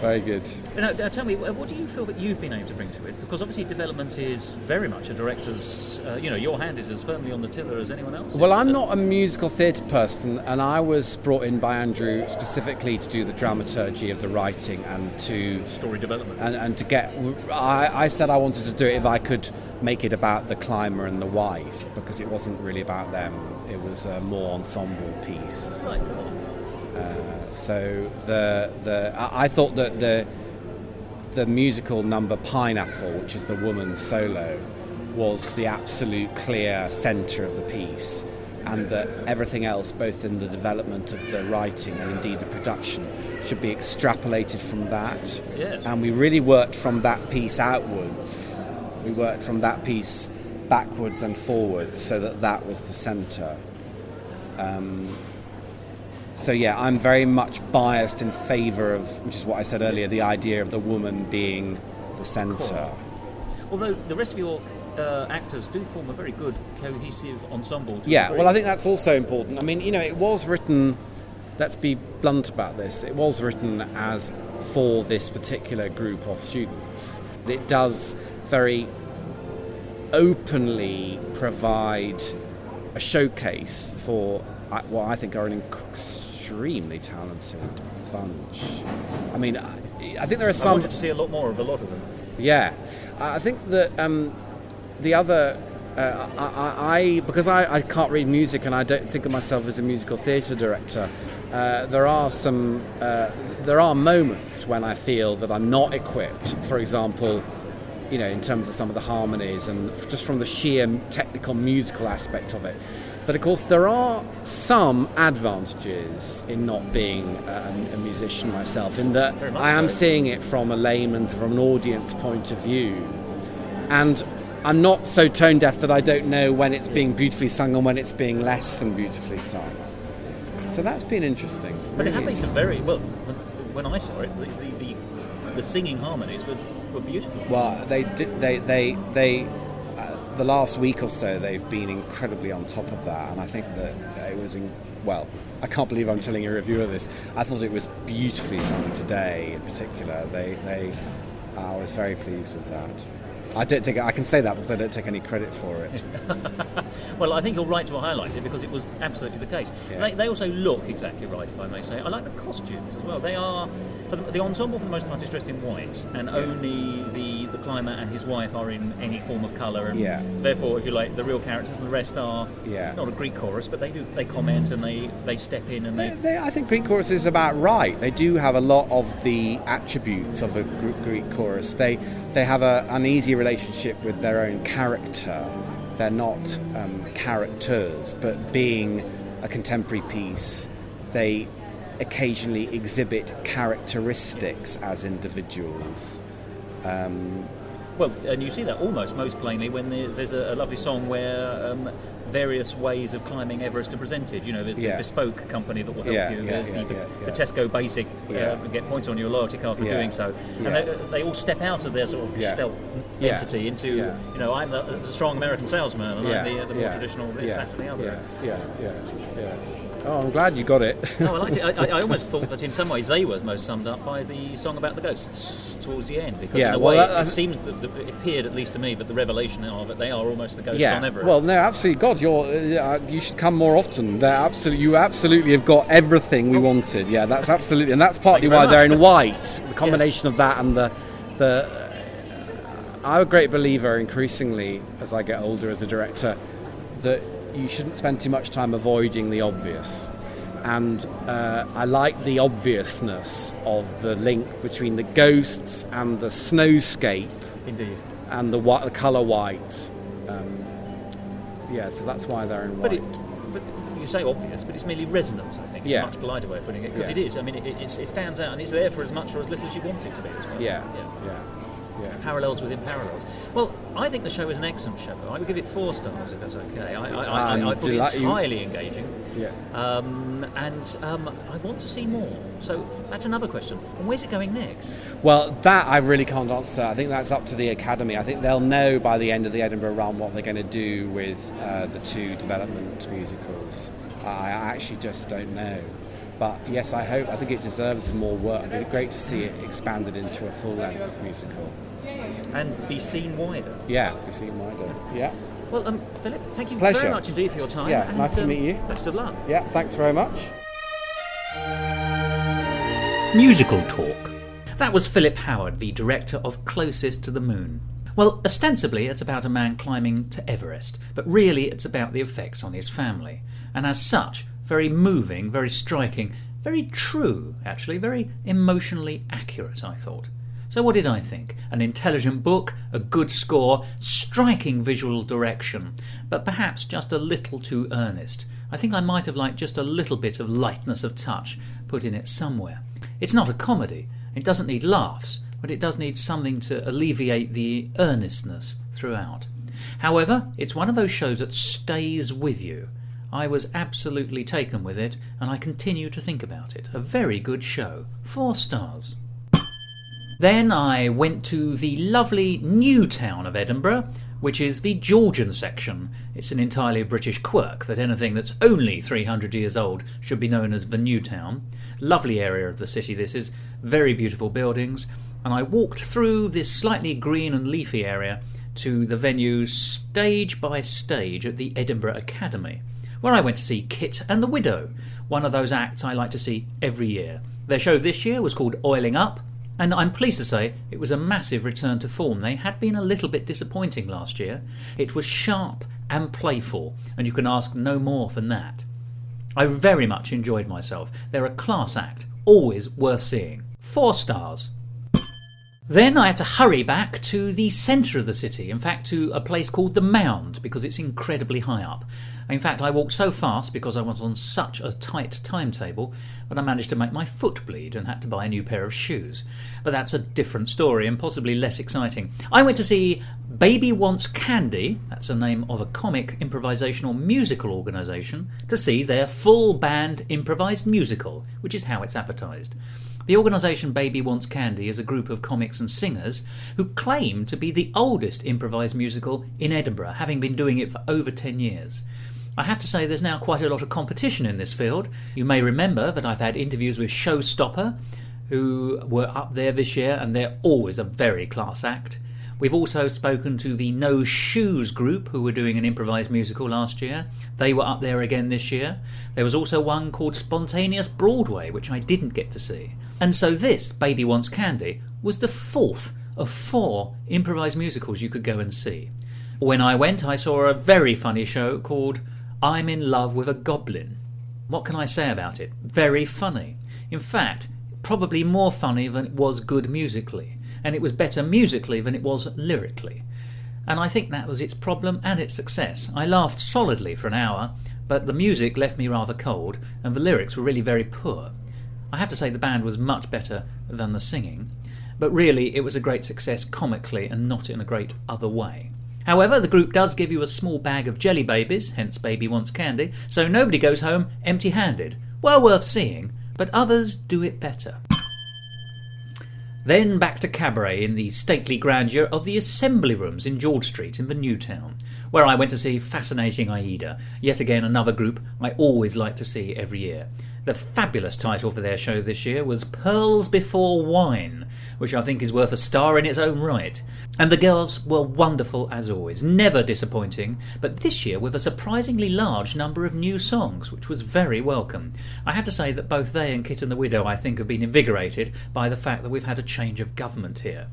Very good. Now, tell me, what do you feel that you've been able to bring to it? Because obviously development is very much a director's, your hand is as firmly on the tiller as anyone else. Well, I'm not a musical theatre person, and I was brought in by Andrew specifically to do the dramaturgy of the writing and to... story development. And to get... I said I wanted to do it if I could make it about the climber and the wife, because it wasn't really about them. It was a more ensemble piece. Right, go on. So I thought that the musical number Pineapple, which is the woman's solo, was the absolute clear centre of the piece, and that everything else, both in the development of the writing and indeed the production, should be extrapolated from that. Yes. And we really worked from that piece outwards We worked from that piece backwards and forwards so that was the centre. So yeah, I'm very much biased in favour of, which is what I said earlier, the idea of the woman being the centre. Although the rest of your actors do form a very good cohesive ensemble. Yeah, well, I think that's also important. I mean, it was written, let's be blunt about this, it was written as for this particular group of students. It does very openly provide a showcase for what I think are an extremely talented bunch. I mean, I think there are some... I wanted to see a lot more of a lot of them. Yeah. I think that the other... because I can't read music and I don't think of myself as a musical theatre director, there are moments when I feel that I'm not equipped. For example, in terms of some of the harmonies and just from the sheer technical musical aspect of it. But of course, there are some advantages in not being a musician myself, in that I am seeing it from a layman's, from an audience point of view. And I'm not so tone deaf that I don't know when it's being beautifully sung and when it's being less than beautifully sung. So that's been interesting. But it had been some very, well, when I saw it, the singing harmonies were beautiful. Well, they the last week or so, they've been incredibly on top of that, and I think that it was I can't believe I'm telling a review of this. I thought it was beautifully sung today, in particular. I was very pleased with that. I don't think I can say that because I don't take any credit for it. Well, I think you're right to highlight it because it was absolutely the case. Yeah. They also look exactly right, if I may say. I like the costumes as well. They are, the ensemble for the most part is dressed in white, and only the climber and his wife are in any form of colour. And therefore, if you like, the real characters and the rest are not a Greek chorus, but they comment and they step in and I think Greek chorus is about right. They do have a lot of the attributes of a Greek chorus. They have an easy relationship with their own character. They're not characters, but being a contemporary piece, they occasionally exhibit characteristics as individuals. Well, and you see that almost most plainly when there's a lovely song where various ways of climbing Everest are presented. There's the bespoke company that will help you. There's the Tesco Basic, get points on your loyalty card for doing so. And they all step out of their sort of stealth entity into, I'm the strong American salesman, and I'm the more traditional this, that, and the other. Oh, I'm glad you got it. No, I liked it. I almost thought that in some ways they were most summed up by the song about the ghosts towards the end, because in a way it seems that it appeared, at least to me, that the revelation of it, they are almost the ghosts on Everest. Well, no, absolutely. God, you should come more often. You absolutely have got everything we wanted. Yeah, that's absolutely, and that's partly why they're in white. The combination of that and the. I'm a great believer, increasingly, as I get older as a director, that you shouldn't spend too much time avoiding the obvious. And I like the obviousness of the link between the ghosts and the snowscape. Indeed. And the colour white. So that's why they're in white. But you say obvious, but it's merely resonant, I think. It's a much politer way of putting it, because it is. I mean, it stands out, and it's there for as much or as little as you want it to be as well. Yeah. Parallels within parallels. Well, I think the show is an excellent show. I would give it 4 stars if that's okay. I thought it entirely engaging. Yeah. And I want to see more. So that's another question. And where's it going next? Well, that I really can't answer. I think that's up to the Academy. I think they'll know by the end of the Edinburgh run what they're going to do with the 2 development musicals. I actually just don't know. But yes, I think it deserves more work. It'd be great to see it expanded into a full-length musical. And be seen wider. Yeah, be seen wider. Yeah. Well, Philip, thank you Pleasure. very much indeed for your time. Yeah, and, nice to meet you. Best of luck. Yeah, thanks very much. Musical Talk. That was Philip Howard, the director of Closest to the Moon. Well, ostensibly it's about a man climbing to Everest, but really it's about the effects on his family. And as such, very moving, very striking, very true, actually, very emotionally accurate, I thought. So what did I think? An intelligent book, a good score, striking visual direction, but perhaps just a little too earnest. I think I might have liked just a little bit of lightness of touch put in it somewhere. It's not a comedy, it doesn't need laughs, but it does need something to alleviate the earnestness throughout. However, it's one of those shows that stays with you. I was absolutely taken with it, and I continue to think about it. A very good show. 4 stars. Then I went to the lovely new town of Edinburgh, which is the Georgian section. It's an entirely British quirk that anything that's only 300 years old should be known as the new town. Lovely area of the city this is, very beautiful buildings, and I walked through this slightly green and leafy area to the venue Stage by Stage at the Edinburgh Academy, where I went to see Kit and the Widow, one of those acts I like to see every year. Their show this year was called Oiling Up, and I'm pleased to say it was a massive return to form. They had been a little bit disappointing last year. It was sharp and playful, and you can ask no more than that. I very much enjoyed myself. They're a class act, always worth seeing. 4 stars. Then I had to hurry back to the centre of the city, in fact to a place called the Mound, because it's incredibly high up. In fact, I walked so fast because I was on such a tight timetable that I managed to make my foot bleed and had to buy a new pair of shoes. But that's a different story and possibly less exciting. I went to see Baby Wants Candy, that's the name of a comic improvisational musical organisation, to see their full band improvised musical, which is how it's advertised. The organisation Baby Wants Candy is a group of comics and singers who claim to be the oldest improvised musical in Edinburgh, having been doing it for over 10 years. I have to say there's now quite a lot of competition in this field. You may remember that I've had interviews with Showstopper, who were up there this year, and they're always a very class act. We've also spoken to the No Shoes group, who were doing an improvised musical last year. They were up there again this year. There was also one called Spontaneous Broadway, which I didn't get to see. And so this, Baby Wants Candy, was the 4th of 4 improvised musicals you could go and see. When I went, I saw a very funny show called I'm in Love with a Goblin. What can I say about it? Very funny. In fact, probably more funny than it was good musically. And it was better musically than it was lyrically. And I think that was its problem and its success. I laughed solidly for an hour, but the music left me rather cold, and the lyrics were really very poor. I have to say the band was much better than the singing, but really it was a great success comically and not in a great other way. However, the group does give you a small bag of jelly babies, hence Baby Wants Candy, so nobody goes home empty-handed. Well worth seeing, but others do it better. Then back to cabaret in the stately grandeur of the Assembly Rooms in George Street in the New Town, where I went to see Fascinating Aida, yet again another group I always like to see every year. The fabulous title for their show this year was Pearls Before Wine, which I think is worth a star in its own right. And the girls were wonderful as always, never disappointing, but this year with a surprisingly large number of new songs, which was very welcome. I have to say that both they and Kit and the Widow, I think, have been invigorated by the fact that we've had a change of government here.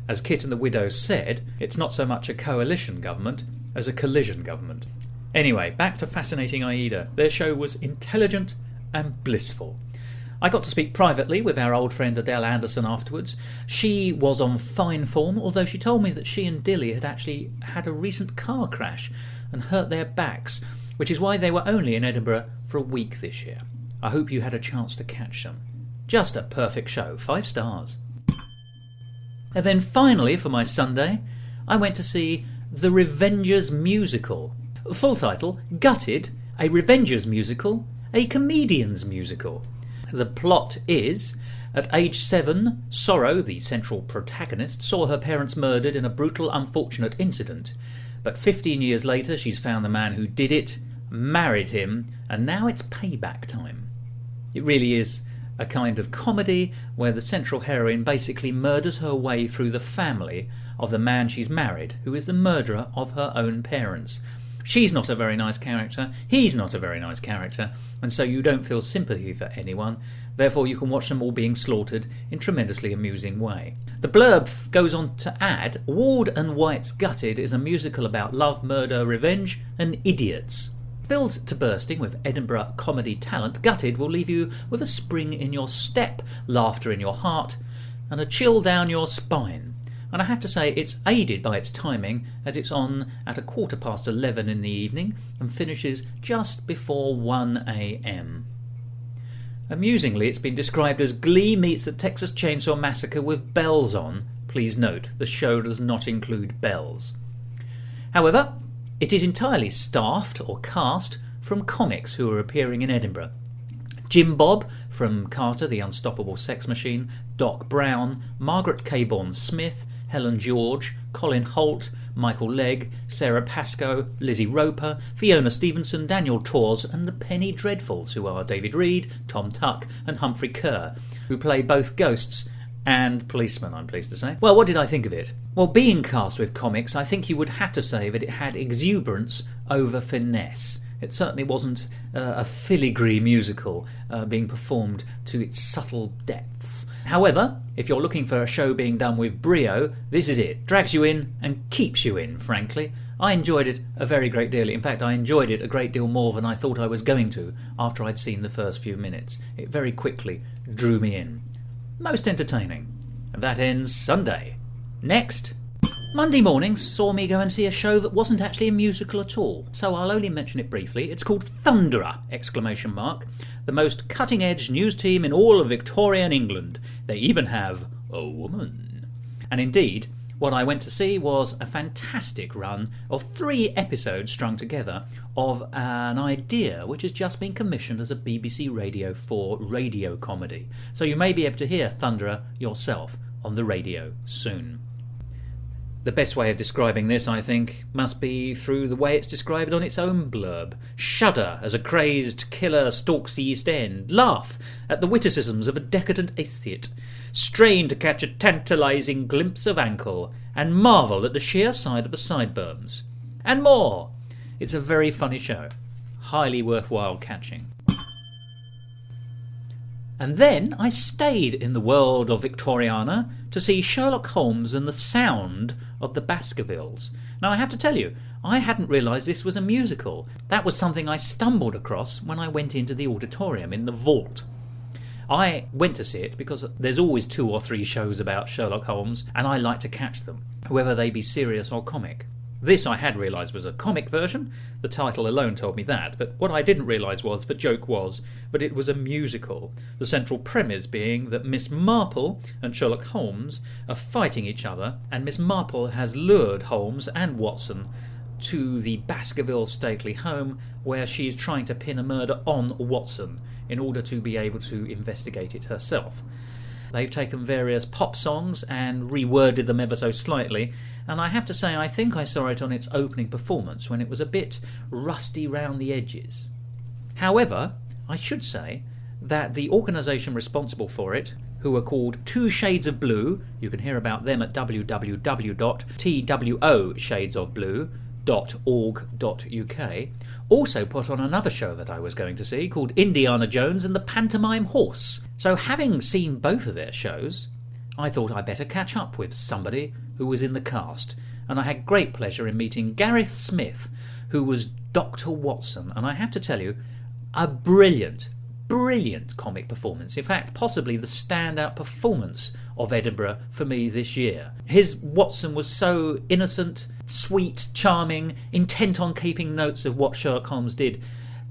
As Kit and the Widow said, it's not so much a coalition government as a collision government. Anyway, back to Fascinating Aida. Their show was intelligent and blissful. I got to speak privately with our old friend Adele Anderson afterwards. She was on fine form, although she told me that she and Dilly had actually had a recent car crash and hurt their backs, which is why they were only in Edinburgh for a week this year. I hope you had a chance to catch them. Just a perfect show, 5 stars. And then finally, for my Sunday, I went to see The Revengers Musical. Full title, Gutted, a Revengers Musical, a comedian's musical. The plot is, at age 7, Sorrow, the central protagonist, saw her parents murdered in a brutal, unfortunate incident. But 15 years later, she's found the man who did it, married him, and now it's payback time. It really is a kind of comedy where the central heroine basically murders her way through the family of the man she's married, who is the murderer of her own parents. She's not a very nice character, he's not a very nice character, and so you don't feel sympathy for anyone, therefore you can watch them all being slaughtered in a tremendously amusing way. The blurb goes on to add, Ward and White's Gutted is a musical about love, murder, revenge, and idiots. Filled to bursting with Edinburgh comedy talent, Gutted will leave you with a spring in your step, laughter in your heart, and a chill down your spine. And I have to say it's aided by its timing, as it's on at 11:15 in the evening and finishes just before 1 a.m. Amusingly, it's been described as Glee meets the Texas Chainsaw Massacre with bells on. Please note, the show does not include bells. However, it is entirely staffed or cast from comics who are appearing in Edinburgh. Jim Bob from Carter, the Unstoppable Sex Machine, Doc Brown, Margaret Caborn-Smith, Helen George, Colin Holt, Michael Legg, Sarah Pascoe, Lizzie Roper, Fiona Stevenson, Daniel Tors, and the Penny Dreadfuls, who are David Reed, Tom Tuck, and Humphrey Kerr, who play both ghosts and policemen, I'm pleased to say. Well, what did I think of it? Well, being cast with comics, I think you would have to say that it had exuberance over finesse. It certainly wasn't a filigree musical being performed to its subtle depths. However, if you're looking for a show being done with brio, this is it. Drags you in and keeps you in, frankly. I enjoyed it a very great deal. In fact, I enjoyed it a great deal more than I thought I was going to after I'd seen the first few minutes. It very quickly drew me in. Most entertaining. And that ends Sunday. Next, Monday morning saw me go and see a show that wasn't actually a musical at all, so I'll only mention it briefly. It's called Thunderer! The most cutting-edge news team in all of Victorian England. They even have a woman. And indeed, what I went to see was a fantastic run of 3 episodes strung together of an idea which has just been commissioned as a BBC Radio 4 radio comedy. So you may be able to hear Thunderer yourself on the radio soon. The best way of describing this, I think, must be through the way it's described on its own blurb. Shudder as a crazed killer stalks the East End. Laugh at the witticisms of a decadent atheist. Strain to catch a tantalising glimpse of ankle. And marvel at the sheer side of the sideburns. And more. It's a very funny show. Highly worthwhile catching. And then I stayed in the world of Victoriana to see Sherlock Holmes and the Sound of the Baskervilles. Now, I have to tell you, I hadn't realised this was a musical. That was something I stumbled across when I went into the auditorium in the vault. I went to see it because there's always 2 or 3 shows about Sherlock Holmes, and I like to catch them, whether they be serious or comic. This I had realised was a comic version. The title alone told me that, but what I didn't realise was, the joke was, that it was a musical. The central premise being that Miss Marple and Sherlock Holmes are fighting each other, and Miss Marple has lured Holmes and Watson to the Baskerville stately home where she's trying to pin a murder on Watson in order to be able to investigate it herself. They've taken various pop songs and reworded them ever so slightly, and I have to say I think I saw it on its opening performance when it was a bit rusty round the edges. However, I should say that the organisation responsible for it, who are called 2 Shades of Blue, you can hear about them at www.twoshadesofblue.org.uk, also put on another show that I was going to see called Indiana Jones and the Pantomime Horse. So having seen both of their shows, I thought I'd better catch up with somebody who was in the cast, and I had great pleasure in meeting Gareth Smith, who was Dr. Watson, and I have to tell you, a brilliant comic performance. In fact, possibly the standout performance of Edinburgh for me this year. His Watson was so innocent, sweet, charming, intent on keeping notes of what Sherlock Holmes did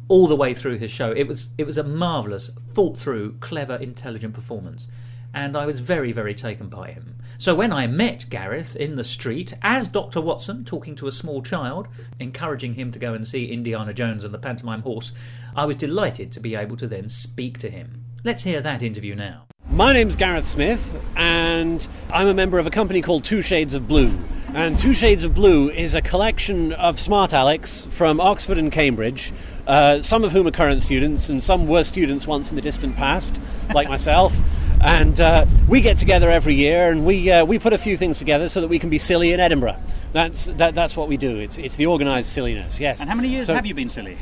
all the way through his show. It was a marvellous, thought-through, clever, intelligent performance, and I was very, very taken by him. So when I met Gareth in the street as Dr. Watson talking to a small child, encouraging him to go and see Indiana Jones and the Pantomime Horse, I was delighted to be able to then speak to him. Let's hear that interview now. My name's Gareth Smith, and I'm a member of a company called 2 Shades of Blue. And 2 Shades of Blue is a collection of smart Alecs from Oxford and Cambridge, some of whom are current students, and some were students once in the distant past, like myself. And we get together every year, and we put a few things together so that we can be silly in Edinburgh. That's what we do. It's the organised silliness. Yes. And how many years have you been silly?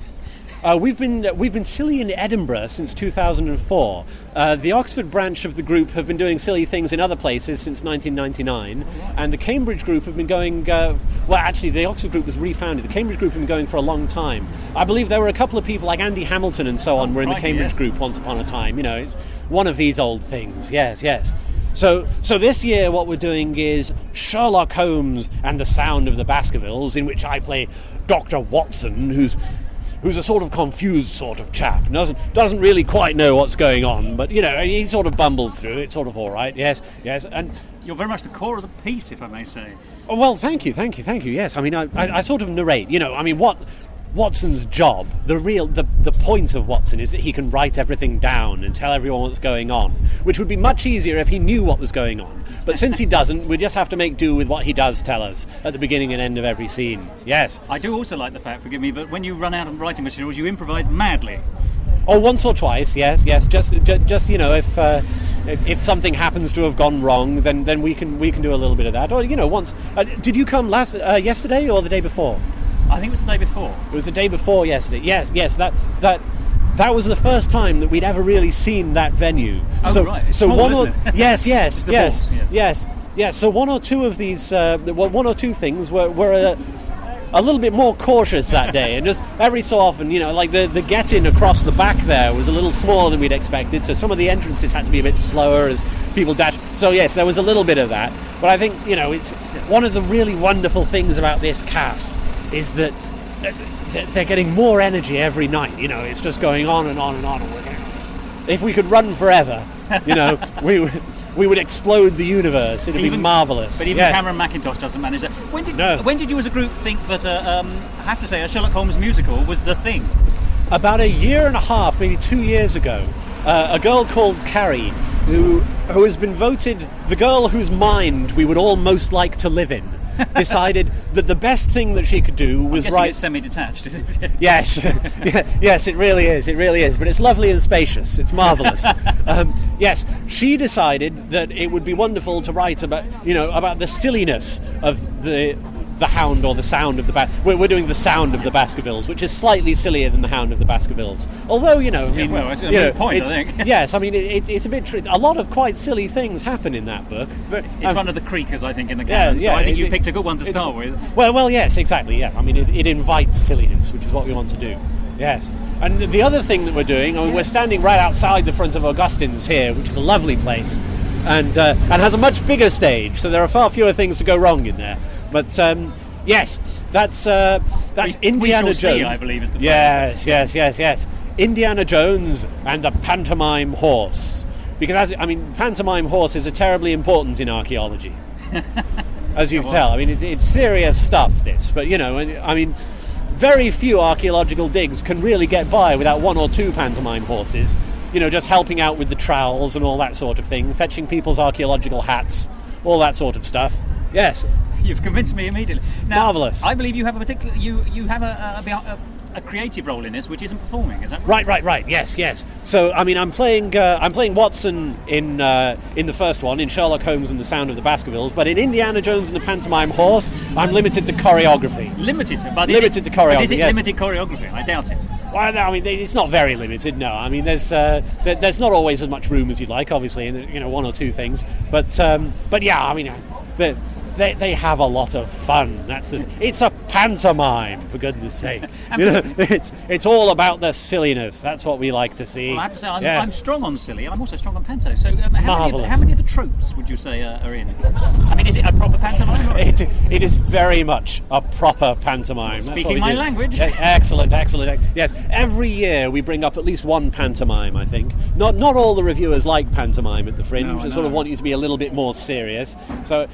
We've been silly in Edinburgh since 2004. The Oxford branch of the group have been doing silly things in other places since 1999, and the Cambridge group have been going. Actually, the Oxford group was refounded. The Cambridge group have been going for a long time. I believe there were a couple of people like Andy Hamilton and so on were in the Cambridge group once upon a time. You know, it's one of these old things. Yes. So this year what we're doing is Sherlock Holmes and the Sound of the Baskervilles, in which I play Dr. Watson, who's a sort of confused sort of chap, doesn't really quite know what's going on, but, you know, he sort of bumbles through. It's sort of all right, yes, and You're very much the core of the piece, if I may say. Oh, well, thank you. Yes, I mean, I sort of narrate. I mean, Watson's job, the point of Watson is that he can write everything down and tell everyone what's going on, which would be much easier if he knew what was going on. But since he doesn't, we just have to make do with what he does tell us at the beginning and end of every scene. Yes. I do also like the fact, forgive me, but when you run out of writing materials, you improvise madly. Oh, once or twice, yes. Just if something happens to have gone wrong, then we can do a little bit of that. Or once. Did you come yesterday or the day before? I think it was the day before. It was the day before yesterday. Yes. That was the first time that we'd ever really seen that venue. Oh, right. It's small, isn't it? Yes. It's the balls, Yes. So one or two of these, one or two things were a little bit more cautious that day, and just every so often, like the get-in across the back there was a little smaller than we'd expected, so some of the entrances had to be a bit slower as people dashed. So yes, there was a little bit of that. But I think, it's one of the really wonderful things about this cast is that they're getting more energy every night. It's just going on and on and on. If we could run forever, we would explode the universe. It'd be marvellous. But even Cameron Mackintosh doesn't manage that. When did you as a group think that, I have to say, a Sherlock Holmes musical was the thing? About a year and a half, maybe 2 years ago, a girl called Carrie, who has been voted the girl whose mind we would all most like to live in, decided that the best thing that she could do was write... it's semi-detached, isn't it? Yes, yes, it really is. But it's lovely and spacious. It's marvellous. Yes, she decided that it would be wonderful to write about the silliness of the Hound or the Sound of the we're doing the Sound of the Baskervilles, which is slightly sillier than the Hound of the Baskervilles. Although it's a good point, I think. Yes, I mean it's a bit a lot of quite silly things happen in that book. But it's one of the creakers, I think, in the canon. So I think you picked a good one to start with. Well, yes, exactly. Yeah, I mean it invites silliness, which is what we want to do. Yes, and the other thing that we're doing, we're standing right outside the front of Augustine's here, which is a lovely place, and has a much bigger stage, so there are far fewer things to go wrong in there. But yes, that's Indiana Jones. See, I believe, is the Yes. Indiana Jones and the pantomime horse, because pantomime horses are terribly important in archaeology, as you can tell. I mean, it's serious stuff. This, but very few archaeological digs can really get by without one or two pantomime horses. Just helping out with the trowels and all that sort of thing, fetching people's archaeological hats, all that sort of stuff. Yes. You've convinced me immediately. Now, marvellous. I believe you have you have a creative role in this, which isn't performing. Is that right? Right. Yes. So I'm playing Watson in the first one, in Sherlock Holmes and the Sound of the Baskervilles. But in Indiana Jones and the Pantomime Horse, I'm limited to choreography. Limited to choreography. But is it yes. limited choreography? I doubt it. Well, no, it's not very limited. No, there's not always as much room as you'd like, obviously, in one or two things. But yeah, They have a lot of fun. It's a pantomime, for goodness sake. It's all about the silliness. That's what we like to see. Well, I have to say, I'm strong on silly. I'm also strong on panto. So, how many of the tropes would you say are in? Is it a proper pantomime? It is very much a proper pantomime. Speaking my language. Excellent. Yes, every year we bring up at least one pantomime. I think not all the reviewers like pantomime at the Fringe. They sort of want you to be a little bit more serious. So,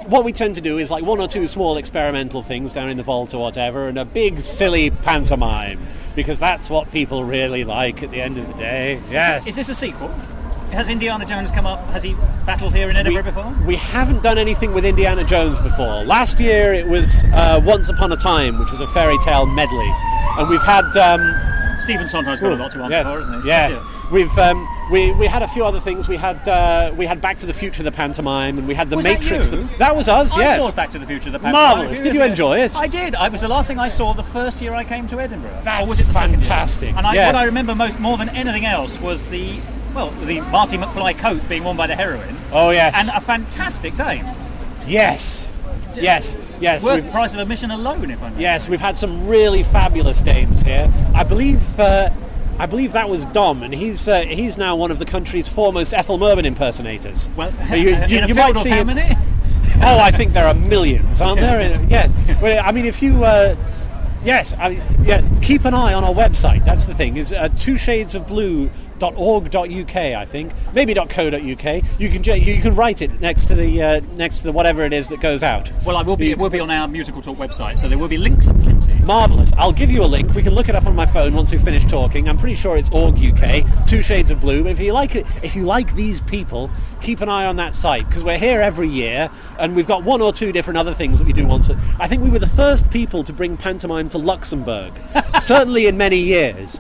what we tend to do is like one or two small experimental things down in the vault or whatever, and a big silly pantomime, because that's what people really like at the end of the day. Yes. Is this a sequel? Has Indiana Jones come up? Has he battled here in Edinburgh before? We haven't done anything with Indiana Jones before. Last year it was Once Upon a Time, which was a fairy tale medley, and we've had Stephen Sondheim's got a lot to answer for, isn't he? Yes. We've we had a few other things. We had Back to the Future, the pantomime, and we had the Matrix. That was us. Yes. I saw Back to the Future, the pantomime. Marvelous. Did you enjoy it? I did. It was the last thing I saw the first year I came to Edinburgh. That's or was it the fantastic. Second year? And what I remember more than anything else was the Marty McFly coat being worn by the heroine. Oh yes. And a fantastic dame. Yes. Worth the price of admission alone, if I may. Yes, we've had some really fabulous dames here. I believe that was Dom, and he's now one of the country's foremost Ethel Merman impersonators. Well, you might see how many? Oh, I think there are millions, aren't there? Yes. Well, if you Yes, keep an eye on our website. That's the thing. Is twoshadesofblue.org.uk, I think. Maybe .co.uk. You can write it next to the whatever it is that goes out. Well, it will be on our Musical Talk website, so there will be links aplenty. Marvellous. I'll give you a link. We can look it up on my phone once we finish talking. I'm pretty sure it's .org.uk, Two Shades of Blue. But if you like it, if you like these people, keep an eye on that site, because we're here every year, and we've got one or two different other things that we do once. I think we were the first people to bring pantomime to Luxembourg, certainly in many years.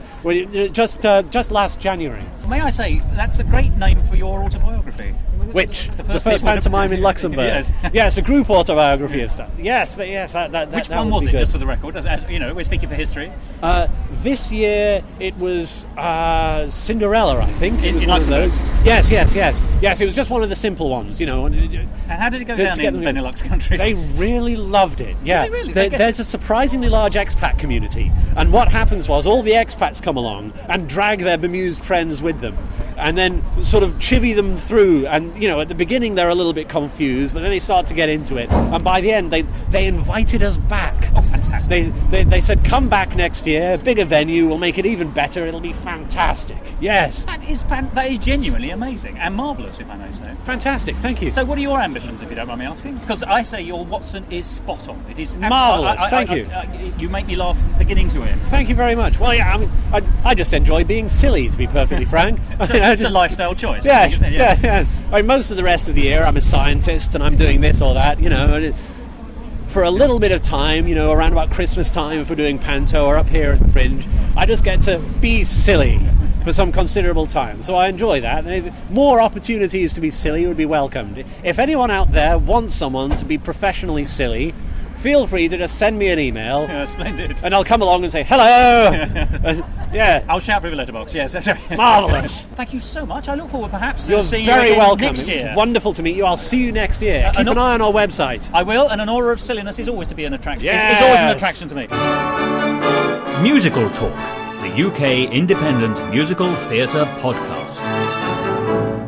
Just last January. May I say, that's a great name for your autobiography. Which? The first pantomime in Luxembourg. Yes. Yes, a group autobiography of stuff. Yes. That Which that one would was be it, good. just for the record? As you know, we're speaking for history. This year it was Cinderella, I think. In It was one of Luxembourg? those. Yes. It was just one of the simple ones, you know. And how did it go down in Benelux countries? They really loved it. Yeah, Did they really? There's a surprisingly large expat community, and what happens was all the expats come along and drag their bemused friends with them, and then sort of chivvy them through. And you know, at the beginning they're a little bit confused, but then they start to get into it. And by the end, they invited us back. Oh, fantastic! They said, come back next year, bigger venue, we'll make it even better. It'll be fantastic. Yes, That is genuinely amazing and marvellous, if I may say. fantastic. Thank you. So, what are your ambitions, if you don't mind me asking? Because I say your Watson is spot on. It is Marvellous, thank you. You make me laugh from beginning to end. Thank you very much. Well, yeah, I mean, I just enjoy being silly, to be perfectly frank. It's a lifestyle choice. Yes, isn't it? yeah. I mean, most of the rest of the year, I'm a scientist and I'm doing this or that, you know. And for a little bit of time, you know, around about Christmas time, if we're doing Panto or up here at the Fringe, I just get to be silly for some considerable time. So I enjoy that. And more opportunities to be silly would be welcomed. If anyone out there wants someone to be professionally silly, feel free to just send me an email. Yeah, splendid. And I'll come along and say, hello! Yeah. I'll shout through the letterbox, yes. That's right. Marvellous. Thank you so much. I look forward perhaps to You're seeing very you again welcome. next year. It's wonderful to meet you. I'll see you next year. Keep an eye on our website. I will, and an aura of silliness is always to be an attraction. Yes. It's always an attraction to me. Musical Talk, the UK independent musical theatre podcast.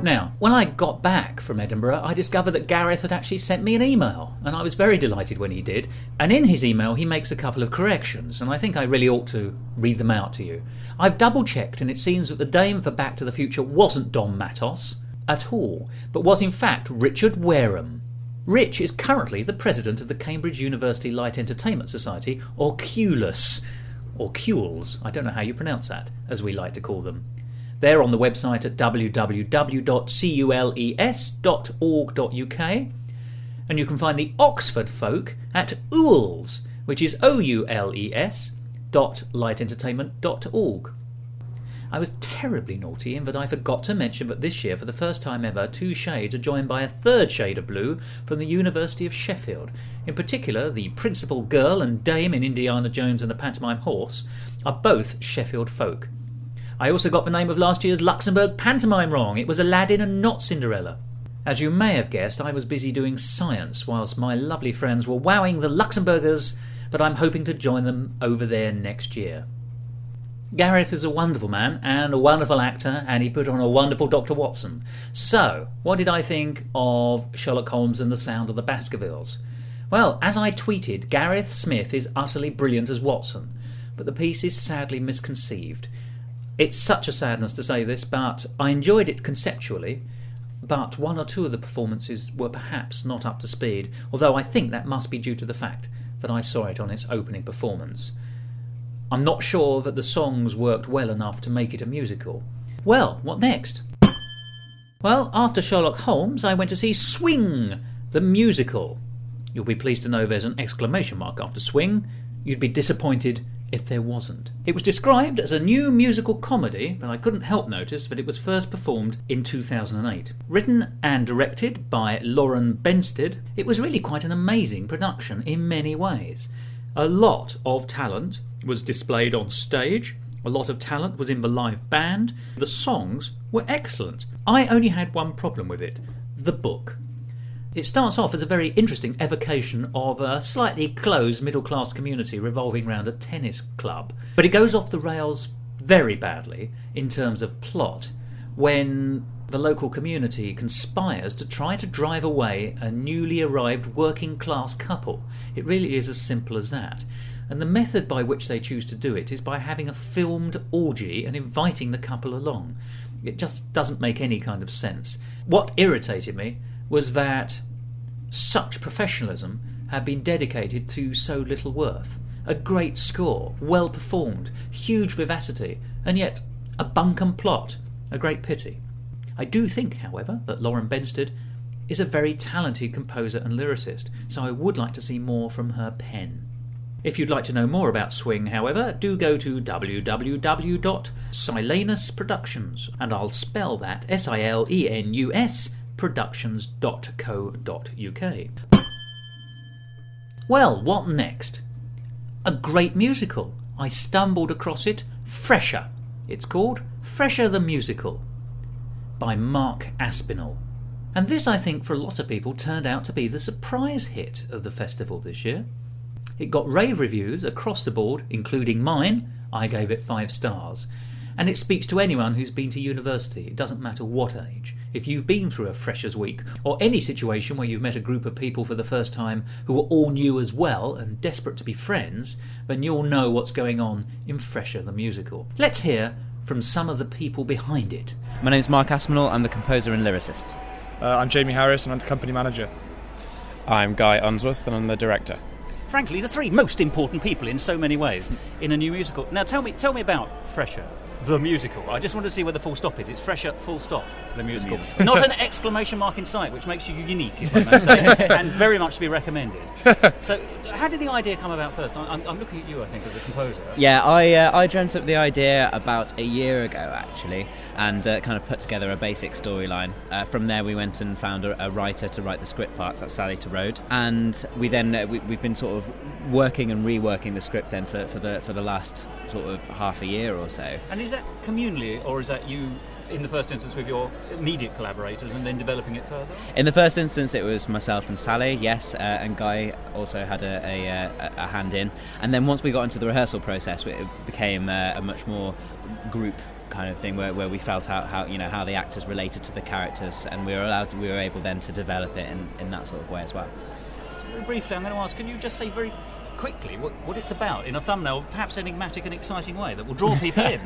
Now, when I got back from Edinburgh, I discovered that Gareth had actually sent me an email, and I was very delighted when he did. And in his email, he makes a couple of corrections, and I think I really ought to read them out to you. I've double-checked, and it seems that the Dame for Back to the Future wasn't Dom Matos at all, but was in fact Richard Wareham. Rich is currently the president of the Cambridge University Light Entertainment Society, or CULUS, or CULS, I don't know how you pronounce that, as we like to call them. They're on the website at www.cules.org.uk, and you can find the Oxford folk at OULS, which is oules.lightentertainment.org. I was terribly naughty in that I forgot to mention that this year, for the first time ever, two shades are joined by a third shade of blue from the University of Sheffield. In particular, the principal girl and dame in Indiana Jones and the Pantomime Horse are both Sheffield folk. I also got the name of last year's Luxembourg pantomime wrong. It was Aladdin and not Cinderella. As you may have guessed, I was busy doing science whilst my lovely friends were wowing the Luxembourgers, but I'm hoping to join them over there next year. Gareth is a wonderful man and a wonderful actor, and he put on a wonderful Dr. Watson. So, what did I think of Sherlock Holmes and the Sound of the Baskervilles? Well, as I tweeted, Gareth Smith is utterly brilliant as Watson, but the piece is sadly misconceived. It's such a sadness to say this, but I enjoyed it conceptually, but one or two of the performances were perhaps not up to speed, although I think that must be due to the fact that I saw it on its opening performance. I'm not sure that the songs worked well enough to make it a musical. Well, what next? Well, after Sherlock Holmes, I went to see Swing, the musical. You'll be pleased to know there's an exclamation mark after Swing. You'd be disappointed if there wasn't. It was described as a new musical comedy, but I couldn't help notice that it was first performed in 2008. Written and directed by Lauren Benstead, it was really quite an amazing production in many ways. A lot of talent was displayed on stage, a lot of talent was in the live band, the songs were excellent. I only had one problem with it: the book. It starts off as a very interesting evocation of a slightly closed middle-class community revolving around a tennis club. But it goes off the rails very badly in terms of plot when the local community conspires to try to drive away a newly arrived working-class couple. It really is as simple as that. and the method by which they choose to do it is by having a filmed orgy and inviting the couple along. It just doesn't make any kind of sense. What irritated me was that such professionalism had been dedicated to so little worth. A great score, well performed, huge vivacity, and yet a bunkum plot. A great pity. I do think, however, that Lauren Benstead is a very talented composer and lyricist, so I would like to see more from her pen. If you'd like to know more about Swing, however, do go to www.silenus Productions, and I'll spell that SILENUS productions.co.uk. Well, what next? A great musical. I stumbled across it. Fresher. It's called Fresher the Musical by Mark Aspinall. And this, I think, for a lot of people turned out to be the surprise hit of the festival this year. It got rave reviews across the board, including mine. I gave it 5 stars. And it speaks to anyone who's been to university. It doesn't matter what age. If you've been through a Freshers' Week, or any situation where you've met a group of people for the first time who are all new as well and desperate to be friends, then you'll know what's going on in Fresher the Musical. Let's hear from some of the people behind it. My name's Mark Aspinall. I'm the composer and lyricist. I'm Jamie Harris and I'm the company manager. I'm Guy Unsworth and I'm the director. Frankly, the 3 most important people in so many ways in a new musical. Now, tell me about Fresher, the musical. I just want to see where the full stop is. It's Fresher, full stop, the musical. Not an exclamation mark in sight, which makes you unique, if I may say, and very much to be recommended. So, how did the idea come about first? I'm looking at you, I think, as a composer. Yeah, I dreamt up the idea about a year ago, actually, and kind of put together a basic storyline. From there, we went and found a writer to write the script parts. That's Sally Terode, and we then we've been sort of working and reworking the script then for the last sort of half a year or so. And is that communally, or is that you in the first instance with your immediate collaborators and then developing it further? In the first instance, it was myself and Sally, yes, and Guy also had a hand in. And then once we got into the rehearsal process, it became a much more group kind of thing where we felt out how the actors related to the characters, and we were able then to develop it in that sort of way as well. So very briefly, I'm going to ask, can you just say very quickly what it's about in a thumbnail, perhaps enigmatic and exciting way that will draw people in?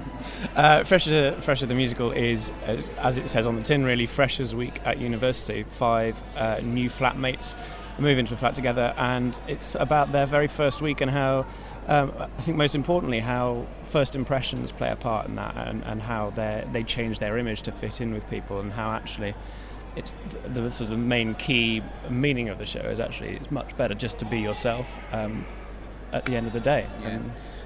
Fresher the Musical is, as it says on the tin, really Freshers' Week at university. 5 new flatmates move into a flat together, and it's about their very first week and how, I think most importantly, how first impressions play a part in that, and how they change their image to fit in with people, and how actually it's the sort of main key meaning of the show is actually it's much better just to be yourself at the end of the day. Yeah.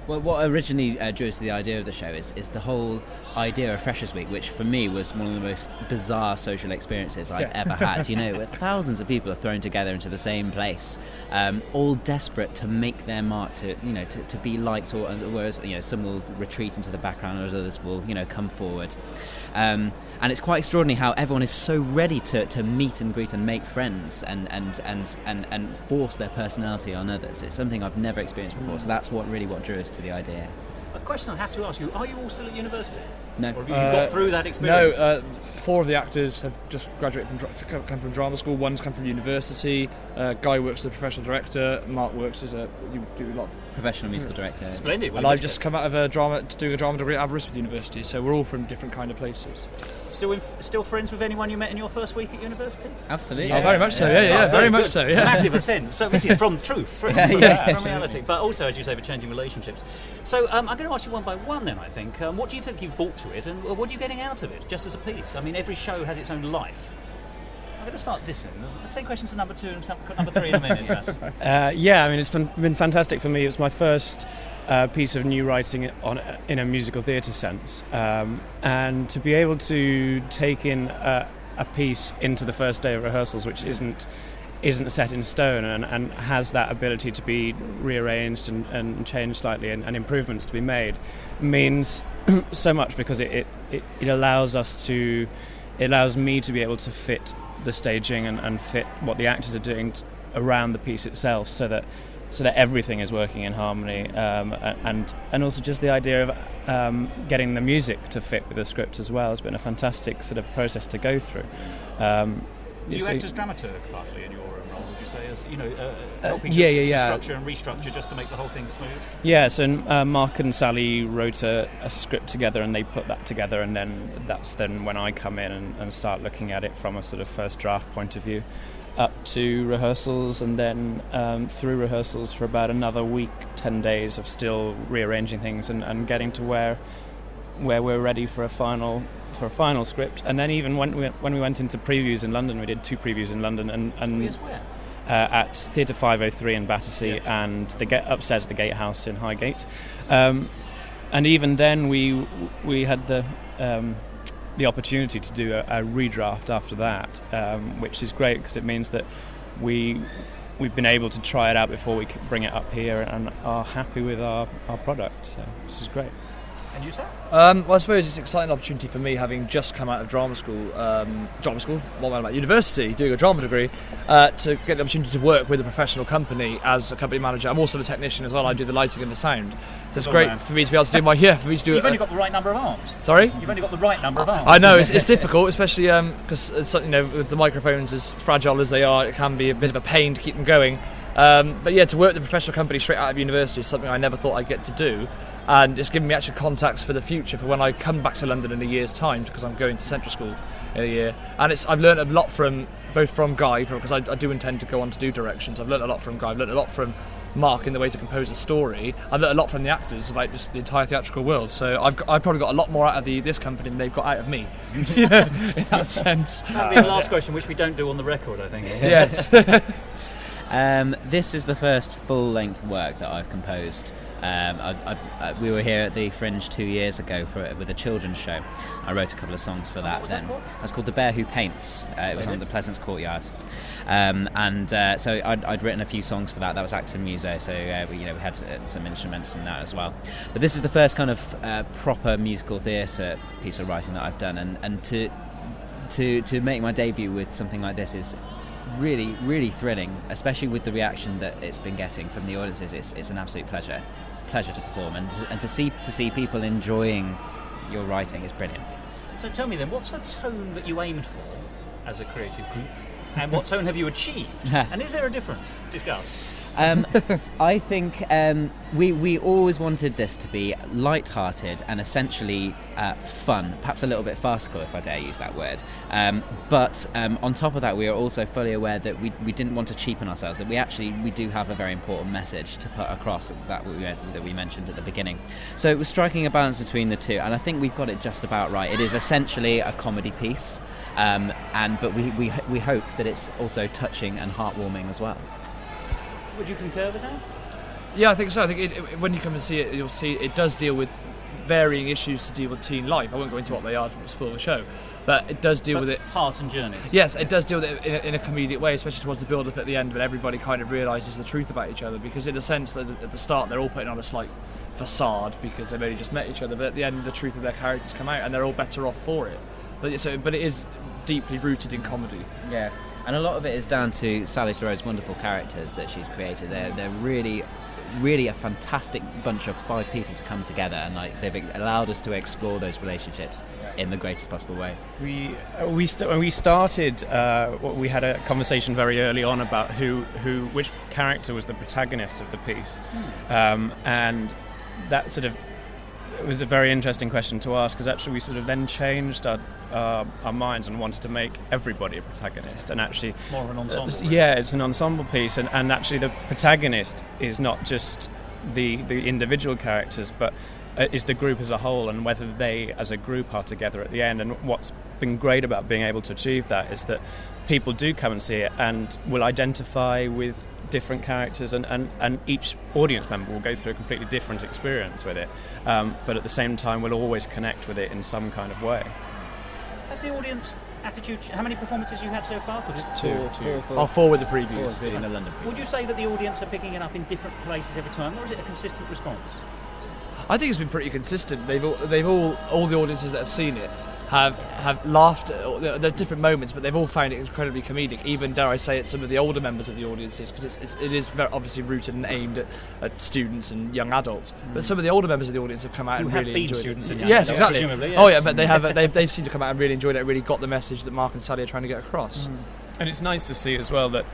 Well, what originally drew us to the idea of the show is the whole idea of Freshers' Week, which for me was one of the most bizarre social experiences I've ever had. Where thousands of people are thrown together into the same place, all desperate to make their mark, to be liked, or whereas some will retreat into the background, whereas others will come forward. And it's quite extraordinary how everyone is so ready to meet and greet and make friends and force their personality on others. It's something I've never experienced before, so that's what drew us to the idea. A question I have to ask you, are you all still at university? No. Or have you got through that experience? No, 4 of the actors have just graduated come from drama school, one's come from university, Guy works as a professional director, Mark works as you do a lot of professional musical director. Splendid. And I've just come out of doing a drama degree at Aberystwyth University, so we're all from different kind of places. Still friends with anyone you met in your first week at university? Absolutely. Oh, very much so, yeah, very much so, yeah. Massive ascent. So this is from truth, from reality, but also, as you say, for changing relationships. So I'm going to ask you one by one then, I think. What do you think you've brought to it, and what are you getting out of it, just as a piece? I mean, every show has its own life. I'm going to start this one. Let's take questions to number 2 and number 3 in a minute. Yeah, I mean, it's been fantastic for me. It was my first piece of new writing in a musical theatre sense, and to be able to take in a piece into the first day of rehearsals, which isn't set in stone and has that ability to be rearranged and changed slightly and improvements to be made, means so much, because it allows me to be able to fit the staging and fit what the actors are doing around the piece itself, so that everything is working in harmony, and also just the idea of getting the music to fit with the script as well has been a fantastic sort of process to go through. Do you act as dramaturg partly in your role? would you say, as helping yeah. to structure and restructure just to make the whole thing smooth? Yeah, so Mark and Sally wrote a script together, and they put that together, and then that's when I come in and start looking at it from a sort of first draft point of view, up to rehearsals, and then through rehearsals for about another week, 10 days of still rearranging things and getting to where we're ready for a final script. And then even when we went into previews in London, we did 2 previews in London, and where? At Theatre 503 in Battersea, yes. and upstairs at the Gatehouse in Highgate. And even then we had the opportunity to do a redraft after that, which is great because it means that we've been able to try it out before we bring it up here and are happy with our product. So this is great. And you, sir? Well, I suppose it's an exciting opportunity for me, having just come out of drama school, university, doing a drama degree, to get the opportunity to work with a professional company as a company manager. I'm also a technician as well. I do the lighting and the sound. So it's great for me to be able to do You've only got the right number of arms. Sorry? You've only got the right number of arms. I know, it's difficult, especially because with the microphones as fragile as they are, it can be a bit of a pain to keep them going. But yeah, to work with a professional company straight out of university is something I never thought I'd get to do. And it's given me actual contacts for the future, for when I come back to London in a year's time, because I'm going to Central School in a year. And I've learned a lot both from Guy, because I do intend to go on to do directions. I've learned a lot from Guy. I've learned a lot from Mark in the way to compose a story. I've learned a lot from the actors about just the entire theatrical world. So I've probably got a lot more out of this company than they've got out of me, in that sense. That'll be the last question, which we don't do on the record, I think. Yes. This is the first full-length work that I've composed. We were here at the Fringe 2 years ago with a children's show. I wrote a couple of songs for that then. It was called The Bear Who Paints. It was on the Pleasance Courtyard. So I'd written a few songs for that. That was Acton Muso, so we had some instruments in that as well. But this is the first kind of proper musical theatre piece of writing that I've done, and to make my debut with something like this is really, really thrilling, especially with the reaction that it's been getting from the audiences. It's an absolute pleasure. It's a pleasure to perform, and to see people enjoying your writing is brilliant. So tell me then, what's the tone that you aimed for as a creative group, and what tone have you achieved? And is there a difference? Discuss. I think we always wanted this to be light-hearted and essentially fun, perhaps a little bit farcical, if I dare use that word. But on top of that, we are also fully aware that we didn't want to cheapen ourselves, that we do have a very important message to put across that we mentioned at the beginning. So it was striking a balance between the two, and I think we've got it just about right. It is essentially a comedy piece, but we hope that it's also touching and heartwarming as well. Would you concur with that? Yeah, I think so. I think when you come and see it, you'll see it does deal with varying issues to deal with teen life. I won't go into what they are to spoil the show, but it does deal with it. Heart and journeys. Yes, it does deal with it in a comedic way, especially towards the build-up at the end, when everybody kind of realises the truth about each other. Because in a sense, that at the start they're all putting on a slight facade because they've only just met each other, but at the end, the truth of their characters come out, and they're all better off for it. But it is deeply rooted in comedy. Yeah. And a lot of it is down to Sally Thero's wonderful characters that she's created. They're really, really a fantastic bunch of 5 people to come together, and they've allowed us to explore those relationships in the greatest possible way. When we started, we had a conversation very early on about which character was the protagonist of the piece, and that sort of it was a very interesting question to ask, because actually we sort of then changed our minds and wanted to make everybody a protagonist, and actually more of an ensemble. It's an ensemble piece, and actually the protagonist is not just the individual characters, but is the group as a whole, and whether they as a group are together at the end. And what's been great about being able to achieve that is that people do come and see it and will identify with different characters, and each audience member will go through a completely different experience with it, but at the same time will always connect with it in some kind of way. Has the audience attitude? How many performances you had so far? Four with the previews. In the London preview. Would you say that the audience are picking it up in different places every time, or is it a consistent response? I think it's been pretty consistent. They've all the audiences that have seen it have laughed at different moments, but they've all found it incredibly comedic. Even, dare I say it, some of the older members of the audiences, because it is very obviously rooted and aimed at students and young adults. But some of the older members of the audience have come out and really enjoyed students it. And young yes, adults, exactly. Yeah. Oh yeah, but they seem to come out and really enjoyed it. And really got the message that Mark and Sally are trying to get across. And it's nice to see as well that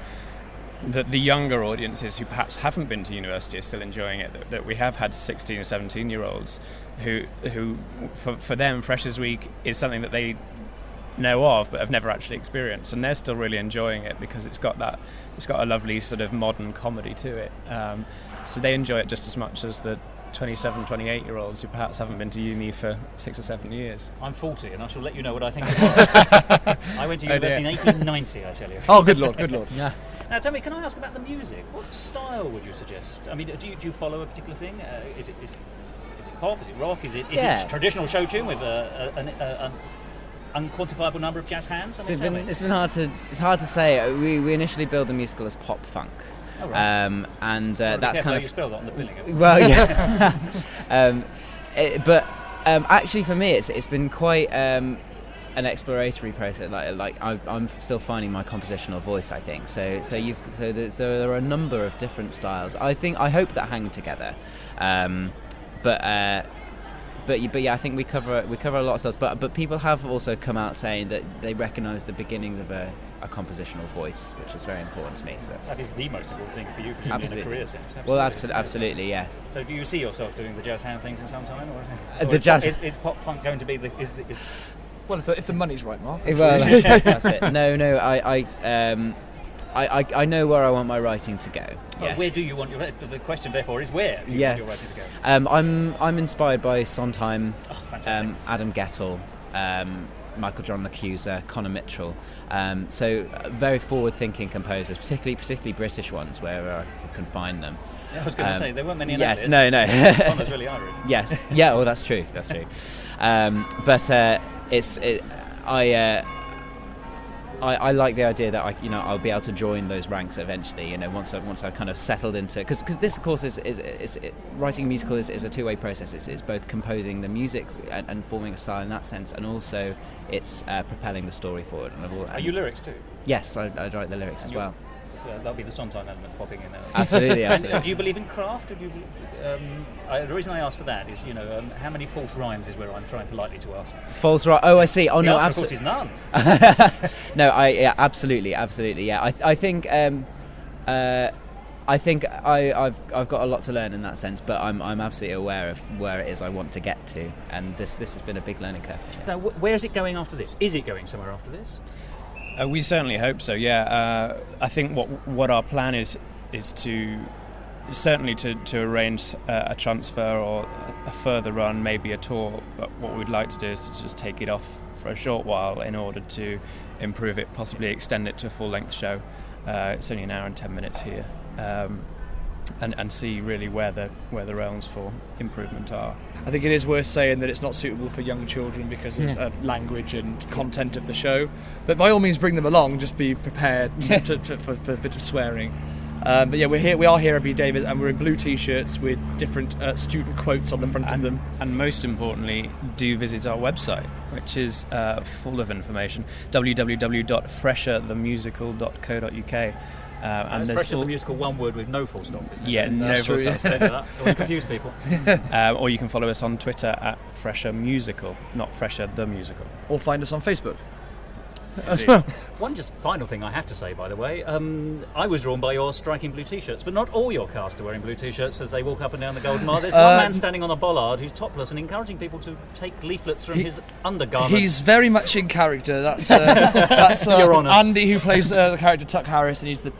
that the younger audiences who perhaps haven't been to university are still enjoying it. That we have had 16 or 17-year-olds who for them, Freshers Week is something that they know of but have never actually experienced, and they're still really enjoying it because it's got a lovely sort of modern comedy to it. So they enjoy it just as much as the 27, 28-year-olds who perhaps haven't been to uni for 6 or 7 years. I'm 40, and I shall let you know what I think tomorrow. I went to university in 1890, I tell you. Oh, good lord, good lord. Yeah. Now, tell me, can I ask about the music? What style would you suggest? I mean, do you follow a particular thing? Is it pop? Is it rock? Is it traditional show tune with an unquantifiable number of jazz hands? I mean, It's hard to say. We initially billed the musical as pop funk. Oh, right. And that's kind how of you spell that on the billing. Well, yeah. But actually, for me, it's been quite an exploratory process. Like I'm still finding my compositional voice, I think. So there are a number of different styles. I hope that hang together. But yeah, I think we cover a lot of styles. But people have also come out saying that they recognise the beginnings of a compositional voice, which is very important to me. So that is the most important thing for you, presumably, in a career sense. Absolutely. Well, absolutely, yeah. So, do you see yourself doing the jazz hand things in some time, or is pop funk going to be the? Well, if the money's right, Mark. Well, that's it. No, I know where I want my writing to go. Yes. Where do you want your? The question, therefore, is where do you want your writing to go? I'm inspired by Sondheim, Adam Gettle, Michael John LaCusa, Connor Mitchell. So very forward-thinking composers, particularly British ones, where I can find them. I was going to say there weren't many. In that list. No. Connor's really Irish. Yes, yeah. Well, that's true. But I like the idea that I'll be able to join those ranks eventually. Once I've kind of settled into, because this, of course, is writing a musical is a two-way process. It's both composing the music and forming a style in that sense, and also it's propelling the story forward. Are you lyrics too? Yes, I write the lyrics as well. So that'll be the Sondheim element popping in there. Absolutely. And do you believe in craft? Or do you? The reason I ask for that is, how many false rhymes is where I'm trying politely to ask. False rhyme? Oh, I see. Oh, the no, answer, of course, is none. No, absolutely. Yeah, I think I've got a lot to learn in that sense, but I'm absolutely aware of where it is I want to get to, and this has been a big learning curve. Now, where is it going after this? Is it going somewhere after this? We certainly hope so. Yeah, I think what our plan is to certainly to arrange a transfer or a further run, maybe a tour. But what we'd like to do is to just take it off for a short while in order to improve it, possibly extend it to a full-length show. It's only an hour and 10 minutes here, and see really where the realms for improvement are. I think it is worth saying that it's not suitable for young children because of language and content of the show. But by all means, bring them along. Just be prepared for a bit of swearing. But yeah, we are here every day, and we're in blue t-shirts with different student quotes on the front of them. And most importantly, do visit our website, which is full of information: www.fresherthemusical.co.uk. And there's Fresher the Musical, one word with no full stop, isn't it? Yeah, no full stop. That will confuse people. Or you can follow us on Twitter at Fresher Musical, not Fresher the Musical. Or find us on Facebook. One just final thing I have to say, by the way, I was drawn by your striking blue t-shirts, but not all your cast are wearing blue t-shirts as they walk up and down the Golden Mile. There's one man standing on a bollard who's topless and encouraging people to take leaflets from his undergarments. He's very much in character. That's Your Honour. Andy, who plays the character Tuck Harris, and he's the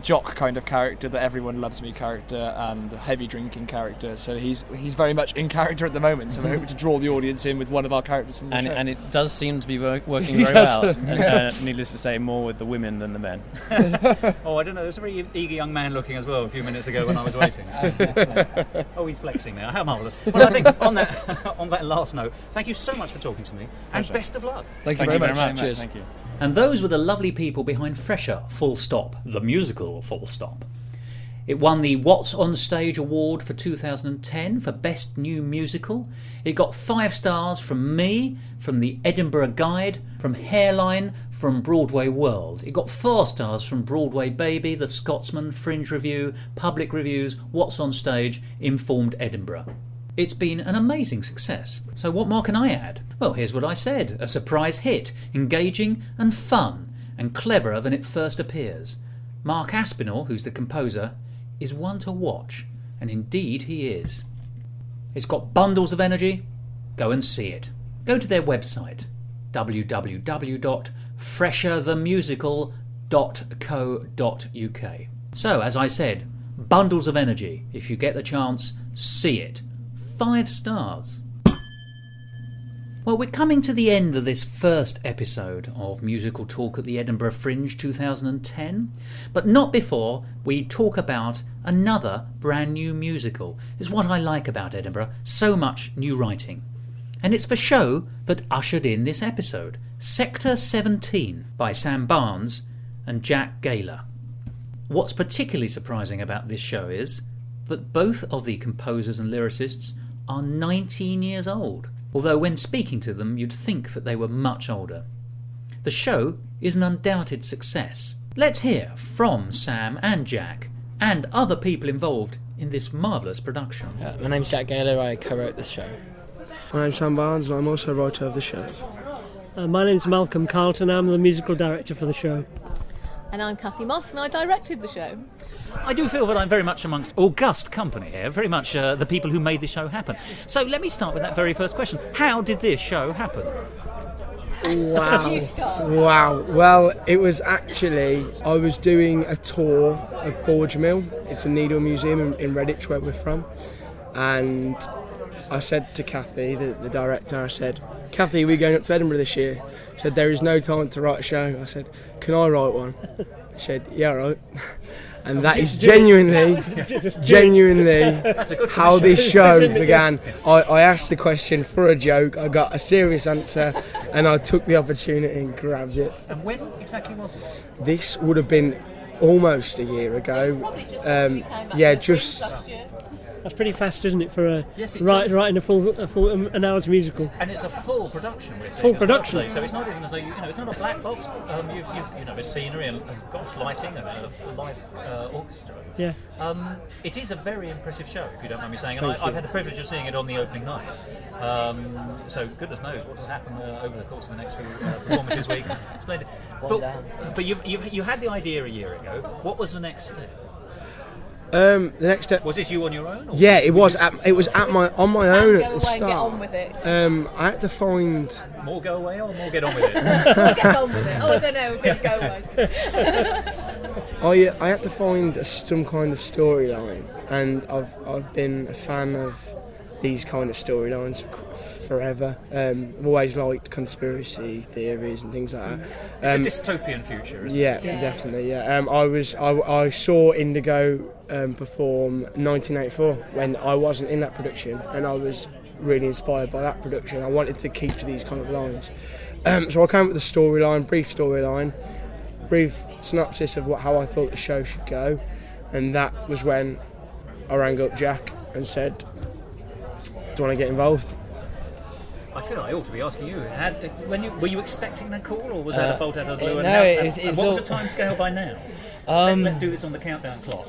jock kind of character, that everyone loves me character, and the heavy drinking character. So he's very much in character at the moment. So we're hoping to draw the audience in with one of our characters from the show. And it does seem to be working very well. Needless to say, more with the women than the men. Oh, I don't know. There's a very eager young man looking as well a few minutes ago when I was waiting. Oh, he's flexing now. How marvellous. Well, I think on that last note, thank you so much for talking to me, and best of luck. Thank you very much. Cheers. Thank you. And those were the lovely people behind Fresher, full stop, the musical, full stop. It won the What's on Stage Award for 2010 for Best New Musical. It got 5 stars from me, from the Edinburgh Guide, from Hairline, from Broadway World. It got 4 stars from Broadway Baby, The Scotsman, Fringe Review, Public Reviews, What's on Stage, Informed Edinburgh. It's been an amazing success. So what more can I add? Well, here's what I said. A surprise hit, engaging and fun, and cleverer than it first appears. Mark Aspinall, who's the composer, is one to watch, and indeed he is. It's got bundles of energy. Go and see it. Go to their website, www.fresherthemusical.co.uk. So, as I said, bundles of energy. If you get the chance, see it. 5 stars. Well, we're coming to the end of this first episode of Musical Talk at the Edinburgh Fringe 2010, but not before we talk about another brand new musical. It's what I like about Edinburgh, so much new writing. And it's the show that ushered in this episode, Sector 17 by Sam Barnes and Jack Gala. What's particularly surprising about this show is that both of the composers and lyricists are 19 years old, although when speaking to them you'd think that they were much older. The show is an undoubted success. Let's hear from Sam and Jack and other people involved in this marvellous production. My name's Jack Gala, I co-wrote this show. My name's Sam Barnes and I'm also a writer of the show. My name's Malcolm Carlton, I'm the musical director for the show. And I'm Cathy Moss and I directed the show. I do feel that I'm very much amongst august company here, very much the people who made the show happen. So let me start with that very first question. How did this show happen? Wow. Wow. Well, it was actually, I was doing a tour of Forge Mill. It's a needle museum in Redditch where we're from. And I said to Cathy, the director, I said, Cathy, we're going up to Edinburgh this year. She said, there is no time to write a show. I said, can I write one? She said, yeah, right. And that is genuinely how this show began. I asked the question for a joke, I got a serious answer, and I took the opportunity and grabbed it. And when exactly was it? This would have been almost a year ago. That's pretty fast, isn't it, for writing a full an hour's musical? And it's a full production. Full production. Well, so it's not even as though it's not a black box. There's scenery and gosh, lighting and a live orchestra. Yeah. It is a very impressive show, if you don't mind me saying. And I've had the privilege of seeing it on the opening night. So goodness knows what will happen over the course of the next few performances week. Splendid. But you had the idea a year ago. What was the next step? The next step was this you on your own? Or yeah, it was on my own at the start. Get on with it. I had to find more go away or more get on with it. Get on with it. Oh, I don't know. We're going to go away. I had to find some kind of storyline, and I've been a fan of these kind of storylines forever. I've always liked conspiracy theories and things like that. It's a dystopian future, isn't it? Yeah, definitely. Yeah. I saw Indigo perform 1984 when I wasn't in that production, and I was really inspired by that production. I wanted to keep to these kind of lines. So I came up with a storyline, brief synopsis of how I thought the show should go, and that was when I rang up Jack and said, do you want to get involved? I feel I ought to be asking you. Were you expecting that call, or was that a bolt out of the blue? No, and what was the time scale by now? Let's do this on the countdown clock.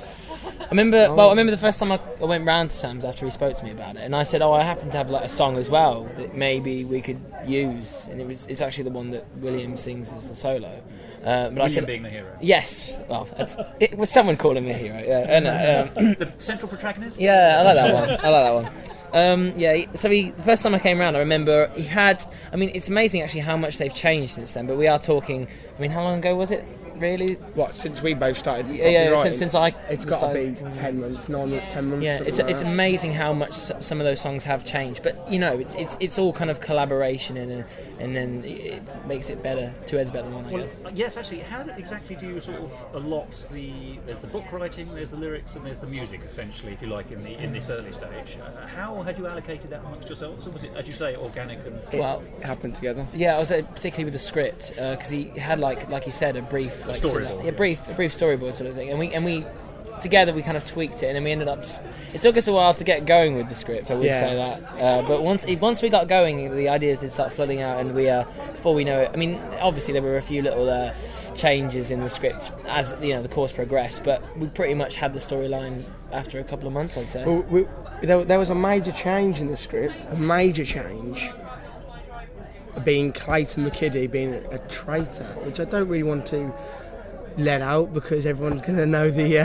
I remember the first time I went round to Sam's after he spoke to me about it, and I said, I happen to have like a song as well that maybe we could use, and it's actually the one that William sings as the solo. But William I said, being the hero. Yes, well, it was someone calling me a hero. Yeah, the central protagonist. Yeah, I like that one. So the first time I came around, I remember he had. I mean, it's amazing actually how much they've changed since then. But we are talking. I mean, how long ago was it? Really? What, since we both started? Since I. It's got to be 10 months, 9 months, 10 months. Yeah, it's amazing how much some of those songs have changed. But it's all kind of collaboration, and then it makes it better. Two heads better than one, I guess. Yes, actually, how exactly do you sort of allot there's the book writing, there's the lyrics, and there's the music, essentially, if you like, in this early stage. How had you allocated that amongst yourselves? Or was it, as you say, organic and it happened together? Yeah, I was particularly with the script because he had like he said a brief storyboard. A brief storyboard sort of thing, and we together we kind of tweaked it, and then we ended up. It took us a while to get going with the script. I would say that, but once we got going, the ideas did start flooding out, and we before we know it. I mean, obviously there were a few little changes in the script as the course progressed, but we pretty much had the storyline after a couple of months, I'd say. Well, there was a major change in the script. A major change. Being Clayton McKiddie being a traitor, which I don't really want to let out because everyone's going to know the.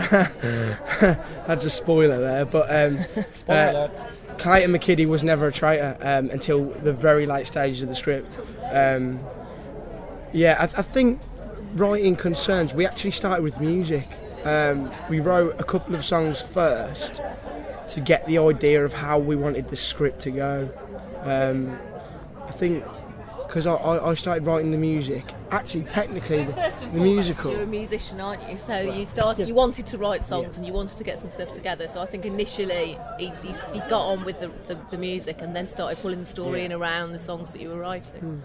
That's a spoiler there, but Spoiler. Clayton McKiddie was never a traitor until the very late stages of the script. I think writing concerns. We actually started with music. We wrote a couple of songs first to get the idea of how we wanted the script to go. I think because I started writing the music. Actually, technically, First and the foremost, musical. you're a musician, aren't you? So you started. You wanted to write songs and you wanted to get some stuff together. So I think initially he got on with the music and then started pulling the story in around the songs that you were writing.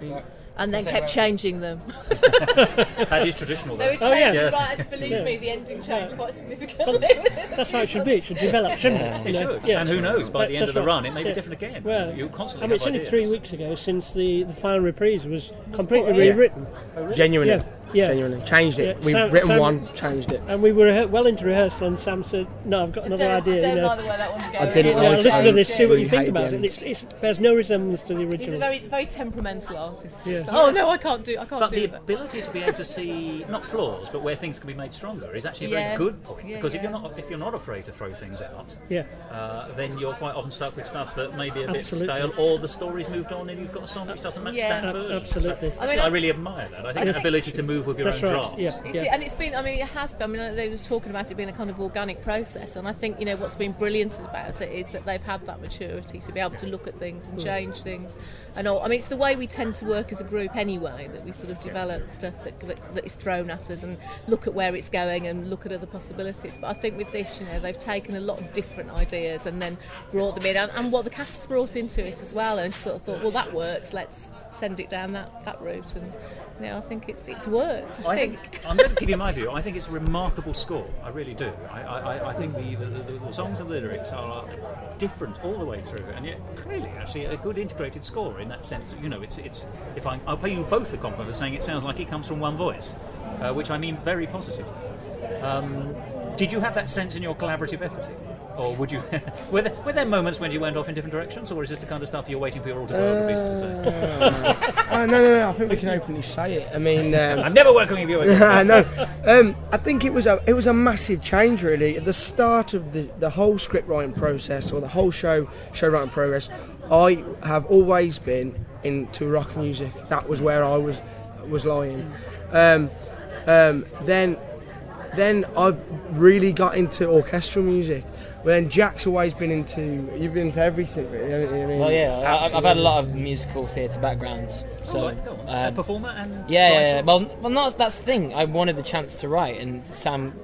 And then kept changing them. That is traditional, though. They were changing, right? Believe me, the ending changed quite significantly. That's how it should be. It should develop, shouldn't it? It should. Yeah. And who knows, by the end of the That's run, it may be different again. Well, You constantly I mean, it's have only ideas. 3 weeks ago since the final reprise was completely rewritten. Genuinely. Yeah. Genuinely. Changed it. Yeah. We've written one, changed it. And we were well into rehearsal, and Sam said, "No, I've got another idea." I don't like the way that one's going. I didn't like it. Listen to this, see what you think hated about the it. It bears no resemblance to the original. He's a very, very temperamental artist. Yeah. Oh no, I can't do But the that. ability to be able to see not flaws, but where things can be made stronger is actually a very good point. Yeah, because yeah. if you're not afraid to throw things out, Yeah. then you're quite often stuck with stuff that may be a bit Absolutely. stale, or the story's moved on and you've got a song which doesn't match that version. Absolutely. So, I really admire that. I think the ability to move with your own drafts. And it's been, it has been, they were talking about it being a kind of organic process, and I think, what's been brilliant about it is that they've had that maturity to be able to look at things and change things. And it's the way we tend to work as a group anyway, that we sort of develop stuff that is thrown at us and look at where it's going and look at other possibilities. But I think with this, they've taken a lot of different ideas and then brought them in, and what the cast has brought into it as well, and sort of thought, well, that works, let's send it down that route. And I think it's worked. I think I'm going to give you my view. I think it's a remarkable score. I really do. I think the songs and the lyrics are different all the way through, and yet clearly actually a good integrated score in that sense. I'll pay you both the compliment for saying it sounds like it comes from one voice, which I mean very positive. Did you have that sense in your collaborative effort? Or would you? were there moments when you went off in different directions, or is this the kind of stuff you're waiting for your autobiographies to say? No. I think we can openly say it. I mean, I'm never working with you again. No. I think it was a massive change, really. At the start of the whole script writing process, or the whole show writing progress, I have always been into rock music. That was where I was lying. Then I really got into orchestral music. Well, then Jack's always been you've been into everything, really, haven't you? I mean, Well, yeah, I've had a lot of musical theatre backgrounds. So, go on. A performer and yeah. Well, that's the thing. I wanted the chance to write, and Sam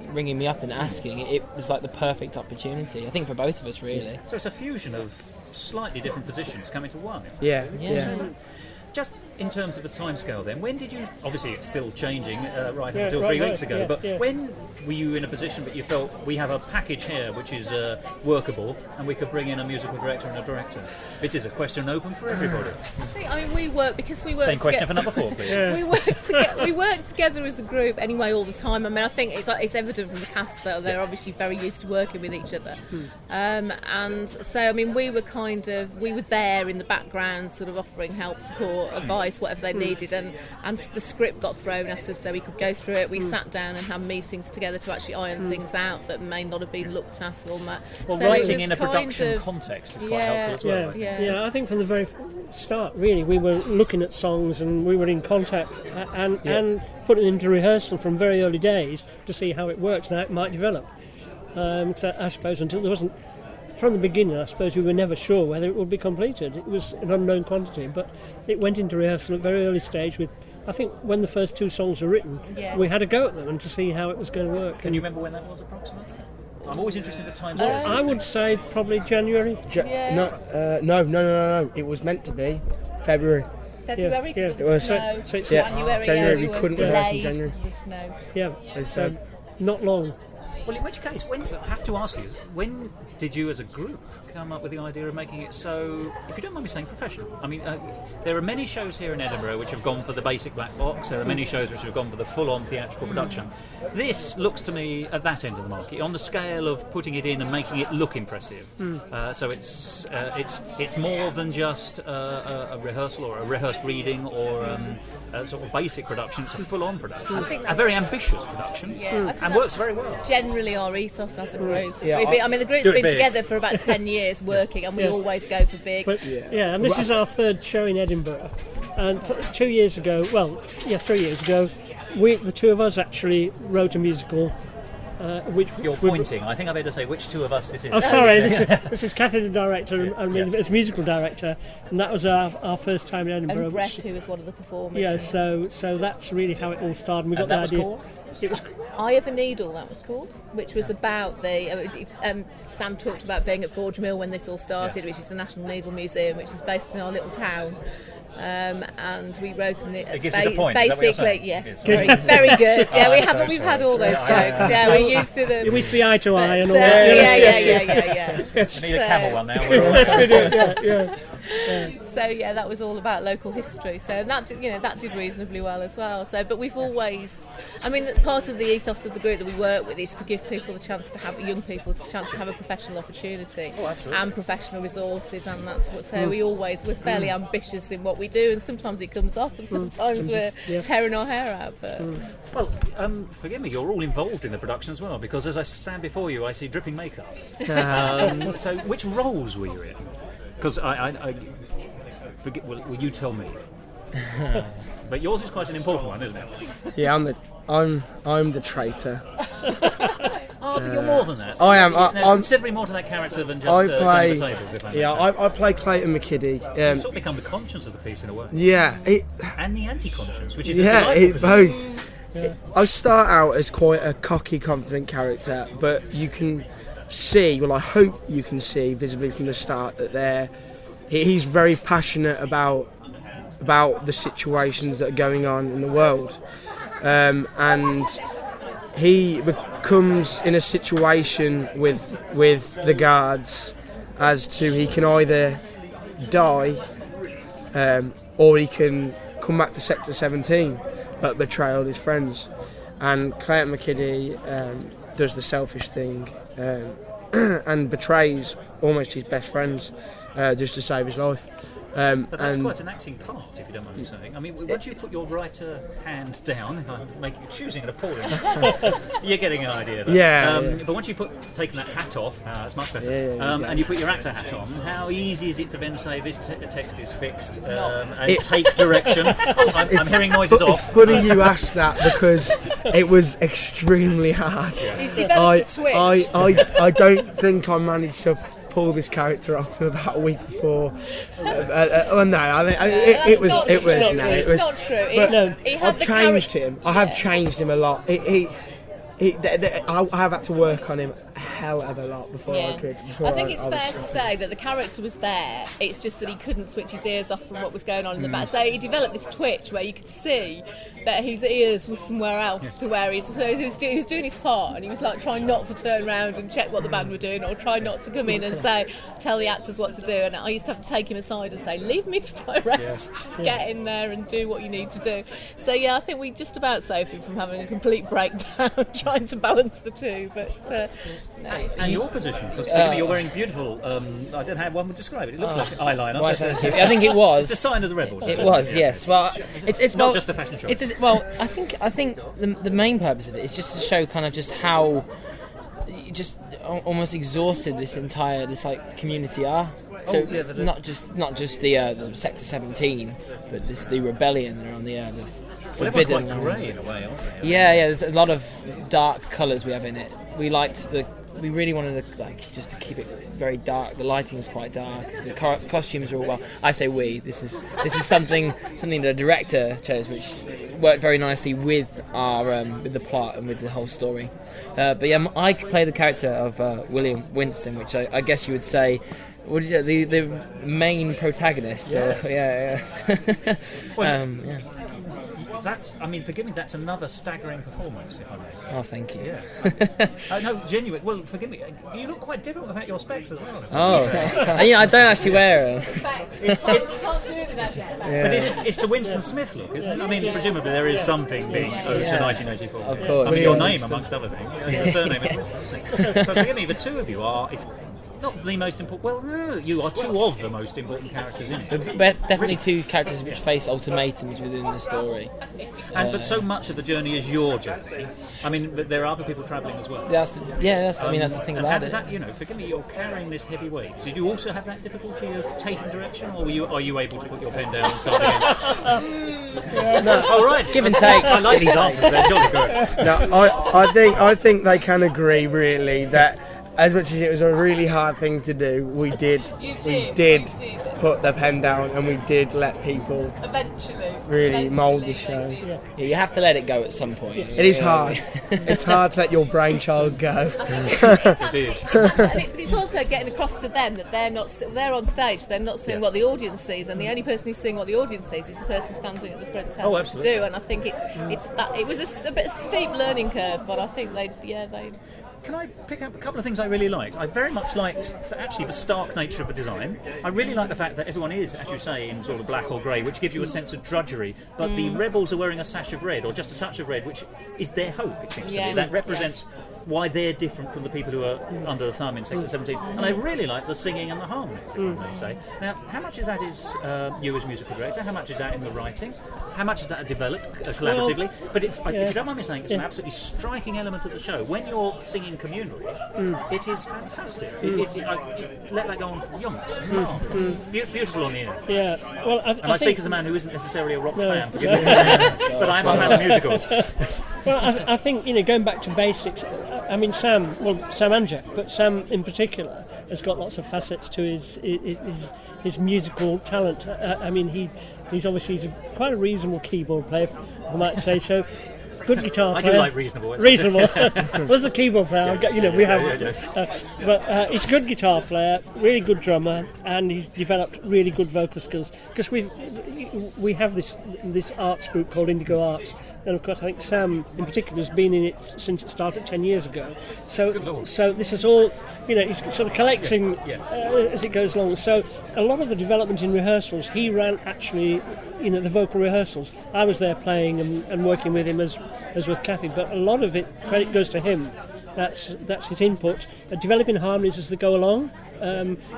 ringing me up and asking, it was like the perfect opportunity. I think for both of us, really. So it's a fusion of slightly different positions coming to one. Yeah. So just in terms of the timescale, then, when did you? Obviously, it's still changing right until 3 weeks ago. But when were you in a position that you felt we have a package here which is workable, and we could bring in a musical director and a director? It is a question open for everybody. We work because we work. Same question for number 4, please. We work together as a group anyway all the time. I mean, I think it's evident from the cast that they're obviously very used to working with each other. And so, I mean, we were there in the background, sort of offering help, support, advice, whatever they needed, and the script got thrown at us so we could go through it. We sat down and had meetings together to actually iron things out that may not have been looked at or that. Well, so writing in a production context is quite helpful as well. Yeah, I think from the very start, really, we were looking at songs and we were in contact and putting into rehearsal from very early days to see how it works and how it might develop. So I suppose until there wasn't. From the beginning, I suppose we were never sure whether it would be completed. It was an unknown quantity, but it went into rehearsal at a very early stage with, I think, when the first 2 songs were written, we had a go at them and to see how it was going to work. Can you remember when that was approximately? I'm always interested in the time scale. I would say probably January. No. It was meant to be February. February because it was snow. January. January. We couldn't rehearse in January. Because of the snow. Yeah, so not long. Well, in which case, I have to ask you, when did you as a group come up with the idea of making it so, if you don't mind me saying, professional? I mean, there are many shows here in Edinburgh which have gone for the basic black box. There are many shows which have gone for the full-on theatrical production. This looks to me at that end of the market, on the scale of putting it in and making it look impressive. So it's more than just a rehearsal or a rehearsed reading or a sort of basic production. It's a full-on production, I think a very ambitious production, and works very well. Generally, our ethos as a group. Yeah, the group's been together for about 10 years working, and we always go for big. And this is our third show in Edinburgh. And 3 years ago, the two of us actually wrote a musical. Which You're pointing. I think I better say which two of us this is. Oh, sorry. This is Cathy, the director, and me as musical director, and that was our first time in Edinburgh. And Brett, who was one of the performers. Yeah, so that's really how it all started. We got the idea. Called? It was Eye of a Needle, that was called, which was about Sam talked about being at Forge Mill when this all started, which is the National Needle Museum, which is based in our little town. And we wrote it gives you the point. Basically, yes, very, very good. Yeah, we've had all those jokes. Yeah, we're used to them. We see eye to eye and all that. Yeah. I need a camel one now. So that was all about local history. So that did reasonably well as well. So, but we've always, part of the ethos of the group that we work with is to give people the chance to have young people the chance to have a professional opportunity and professional resources, and that's what. So we're fairly ambitious in what we do, and sometimes it comes off, and sometimes we're tearing our hair out. But well, forgive me, you're all involved in the production as well, because as I stand before you, I see dripping makeup. So, which roles were you in? Because I forget. Will you tell me? But yours is quite an important one, isn't it? Yeah, I'm the traitor. Oh, but you're more than that. I am. There's considerably more to that character than just turning the tables. If I play Clayton McKiddie. You sort of become the conscience of the piece in a way. Yeah, and the anti-conscience, which is both. Yeah. I start out as quite a cocky, confident character, but you can see, well, I hope you can see visibly from the start that he's very passionate about the situations that are going on in the world, and he becomes in a situation with the guards as to he can either die or he can come back to Sector 17 but betray all his friends, and Clayton McKiddie does the selfish thing and betrays almost his best friends just to save his life. But that's quite an acting part, if you don't mind me saying. I mean, once you put your writer hand down, choosing an appalling, you're getting an idea. But once you taking that hat off, it's much better. And you put your actor hat on, how easy is it to then say this text is fixed and take direction? I'm hearing noises off. It's funny you asked that because it was extremely hard. He's developed a twitch. I don't think I managed to pull this character off to about a week before. It was not true. I've changed him. I have changed him a lot. I have had to work on him a hell of a lot before I could. I think it's fair to say that the character was there. It's just that he couldn't switch his ears off from what was going on in the back. So he developed this twitch where you could see that his ears were somewhere else to where he was doing his part, and he was like trying not to turn around and check what the band were doing, or try not to come in and tell the actors what to do. And I used to have to take him aside and say, leave me to direct, just get in there and do what you need to do. So I think we just about saved him from having a complete breakdown trying to balance the two. But and your position, because you're wearing beautiful, I don't know how one would describe it. It looks like eyeliner. Well, thank you. I think it was. It's a sign of the rebels. It was, yes. Well, it's not just a fashion show. I think the main purpose of it is just to show kind of just how just almost exhausted this community are. So not just the Sector 17, but the rebellion that are on the forbidden. Quite grey in a way, aren't they? Yeah. There's a lot of dark colours we have in it. We really wanted to keep it very dark. The lighting is quite dark. The costumes are all I say we. This is something the director chose, which worked very nicely with our with the plot and with the whole story. But I play the character of William Winston, which I guess you would say. The main protagonist. Yes. That's, I mean, forgive me, that's another staggering performance, if I may say. Oh, thank you. Yeah. No, genuine. Well, forgive me, you look quite different without your specs as well. Oh, and, I don't actually wear them. But it's the Winston Smith look, isn't it? I mean, presumably there is something being owed to 1984. Of course. I mean, your name, amongst other things. Your surname is Winston. But forgive me, the two of you are... Not the most important. Well, no, you are two of the most important characters in it. But definitely two characters which face ultimatums within the story. But so much of the journey is your journey. I mean, but there are other people travelling as well. That's the thing about it. That, forgive me, you're carrying this heavy weight. So do you also have that difficulty of taking direction, or are you able to put your pen down and start again? No, all right. Give and take. I like these answers. They're jolly good. No, I think they can agree really that. As much as it was a really hard thing to do, we did put the pen down, and we did let people really mould the show. Yeah, you have to let it go at some point. It is hard. It's hard to let your brainchild go. It is. But it's also getting across to them that they're on stage, they're not seeing what the audience sees, and the only person who's seeing what the audience sees is the person standing at the front telling them to do. And I think it's that it was a bit of a steep learning curve, but I think they. Can I pick up a couple of things I really liked? I very much liked, actually, the stark nature of the design. I really like the fact that everyone is, as you say, in sort of black or grey, which gives you a sense of drudgery. But the rebels are wearing a sash of red, or just a touch of red, which is their hope, it seems to me. That represents why they're different from the people who are under the thumb in Sector 17. And I really like the singing and the harmonies, if I may say. Now, how much of that is you as musical director? How much is that in the writing? How much is that developed collaboratively? But if you don't mind me saying, it's an absolutely striking element of the show. When you're singing communally, it is fantastic. Let that go on for yonks. Beautiful on the air. Yeah. Well, I speak as a man who isn't necessarily a rock fan, forgive me, but I'm a fan of musicals. Well, I think, going back to basics, I mean, Sam and Jack, but Sam in particular has got lots of facets to his musical talent. I mean, he's quite a reasonable keyboard player, I might say so. Good guitar player. I do like reasonable. Reasonable. Well, as a keyboard player, we have. But he's a good guitar player, really good drummer, and he's developed really good vocal skills. Because we have this arts group called Indigo Arts, and of course I think Sam in particular has been in it since it started 10 years ago. So this is all, he's sort of collecting as it goes along. So a lot of the development in rehearsals, he ran actually, the vocal rehearsals. I was there playing and working with him as with Kathy, but a lot of credit goes to him. That's his input, developing harmonies as they go along,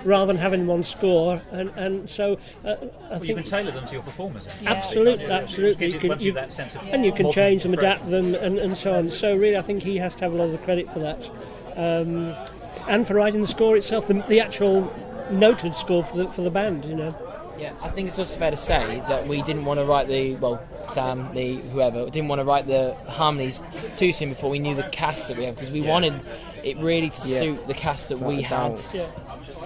rather than having one score, and so I think you can tailor them to your performers. Absolutely. That sense of and you can change them, adapt them, and so on. So really, I think he has to have a lot of the credit for that, and for writing the score itself, the actual noted score for the band. Yeah, I think it's also fair to say that we didn't want to write Sam, whoever, didn't want to write the harmonies too soon before we knew the cast that we had, because we wanted it really to suit the cast that we had. Yeah.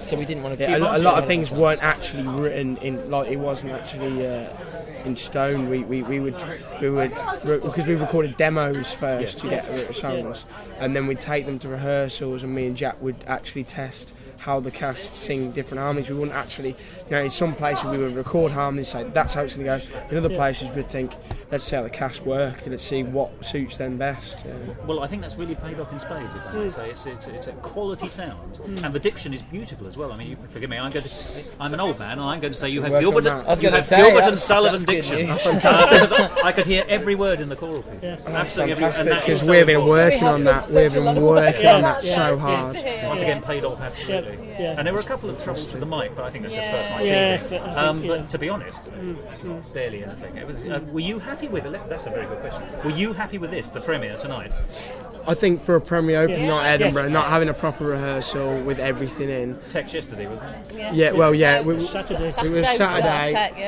So we didn't want to. A lot of things weren't actually written in, it wasn't actually in stone. We would because we recorded demos first to get songs, and then we'd take them to rehearsals, and me and Jack would actually test how the cast sing different harmonies. We wouldn't actually, in some places we would record harmonies, say that's how it's going to go. In other places we'd think, let's see how the cast work and let's see what suits them best. Well, I think that's really paid off in spades, if I may say. It's a quality sound, and the diction is beautiful as well. I mean, forgive me, I'm an old man, and I'm going to say you have Gilbert and Sullivan diction. I could hear every word in the choral piece. Yeah. Absolutely, because we've been working on that. We've been working on that so hard. Once again, paid off absolutely. Yeah. And there were a couple of troubles with the mic, but I think that's just first night TV. But to be honest, barely anything. It was. Were you happy with it? That's a very good question. Were you happy with this, the premiere tonight? I think for a premiere open night at Edinburgh, not having a proper rehearsal with everything in. Text yesterday, wasn't it? Yeah, well, yeah. It was Saturday,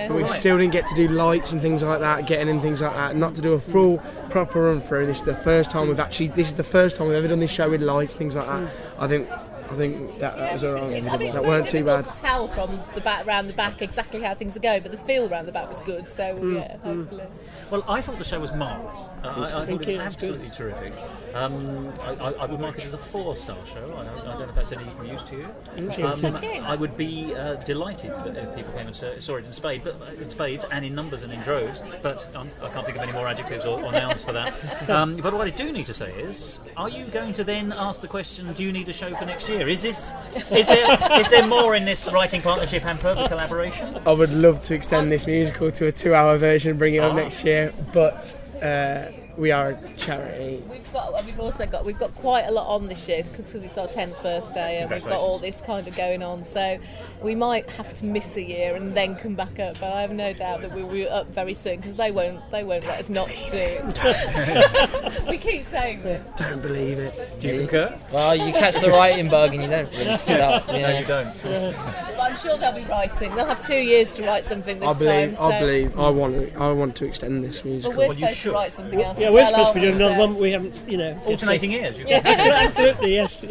but we still didn't get to do lights and things like that, getting in things like that, not to do a full proper run through. This is the first time we've ever done this show with lights, things like that. I think I think that was alright. It's That weren't too bad. difficult to tell from the back round the back exactly how things are going, but the feel round the back was good. So hopefully. Well, I thought the show was marvellous. I thought it was absolutely terrific. I would mark it as a 4-star show. I don't know if that's any use to you. I would be delighted that if people came and saw it in spades and in numbers and in droves, but I can't think of any more adjectives or nouns for that. But what I do need to say is, are you going to then ask the question, do you need a show for next year? Is there more in this writing partnership and further collaboration? I would love to extend this musical to a 2-hour version and bring it up next year, but we are a charity. We've got quite a lot on this year because it's our 10th birthday and we've got all this kind of going on. So we might have to miss a year and then come back up. But I have no doubt that we'll be up very soon because they won't let us not to do it. We keep saying this. Don't believe it. Do you concur? Well, you catch the writing bug and you don't really stop. No, you don't. But I'm sure they'll be writing. They'll have 2 years to write something this time. I want to extend this musical. But we're supposed to write something else. Yeah, we're supposed to be doing another one. We haven't, alternating years. Yeah, absolutely. Yes.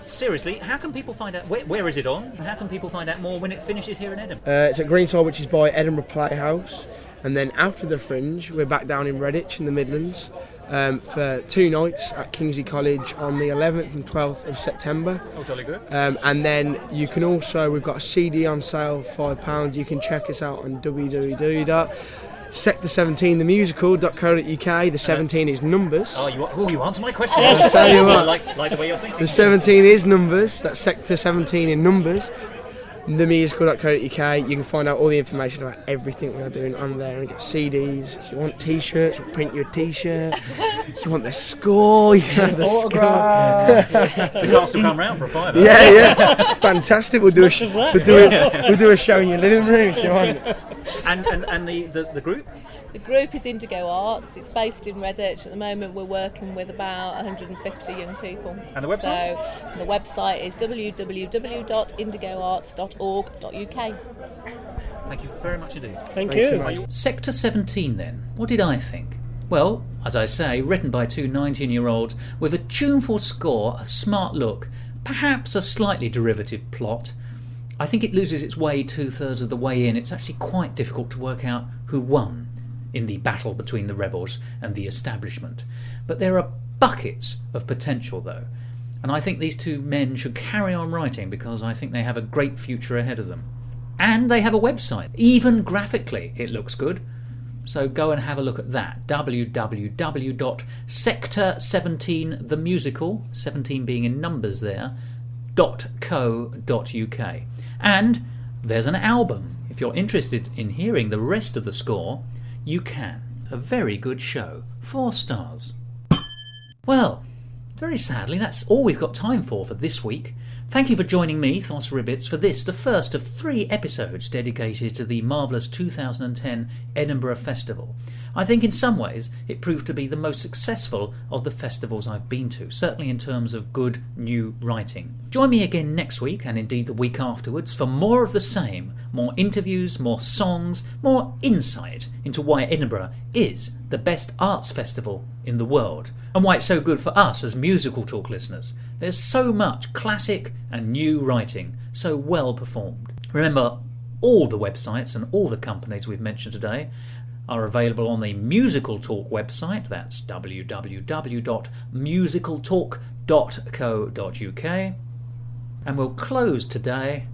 Seriously, how can people find out? Where is it on? And how can people find out more when it finishes here in Edinburgh? It's at Greenside, which is by Edinburgh Playhouse, and then after the Fringe, we're back down in Redditch in the Midlands for 2 nights at Kingsley College on the 11th and 12th of September. Oh, jolly good. And then you can also, we've got a CD on sale, £5. You can check us out on www.sector17themusical.co.uk. The 17 is numbers. Oh, you answered my question. I'll tell you what. like the way you're thinking. The 17 is numbers. That's Sector 17 in numbers. Themusical.co.uk. You can find out all the information about everything we are doing on there and get CDs. If you want T-shirts, we'll print you a T-shirt. If you want the score, you can have the score. The cast will come round for a £5. Yeah, it's fantastic. We'll do a show in your living room if you want. And the group? The group is Indigo Arts. It's based in Redditch. At the moment, we're working with about 150 young people. And the website? So the website is www.indigoarts.org.uk. Thank you very much indeed. Thank you. Sector 17 then. What did I think? Well, as I say, written by 2 19-year-olds with a tuneful score, a smart look, perhaps a slightly derivative plot. I think it loses its way 2/3 of the way in. It's actually quite difficult to work out who won in the battle between the rebels and the establishment. But there are buckets of potential though, and I think these 2 men should carry on writing because I think they have a great future ahead of them. And they have a website. Even graphically it looks good. So go and have a look at that. www.sector17themusical, 17 being in numbers there, .co.uk. And there's an album. If you're interested in hearing the rest of the score, you can. A very good show. 4 stars. Well, very sadly, that's all we've got time for this week. Thank you for joining me, Thos Ribbits, for this, the first of 3 episodes dedicated to the marvellous 2010 Edinburgh Festival. I think in some ways it proved to be the most successful of the festivals I've been to, certainly in terms of good new writing. Join me again next week, and indeed the week afterwards, for more of the same, more interviews, more songs, more insight into why Edinburgh is the best arts festival in the world, and why it's so good for us as musical talk listeners. There's so much classic and new writing, so well performed. Remember, all the websites and all the companies we've mentioned today are available on the Musical Talk website. That's www.musicaltalk.co.uk. And we'll close today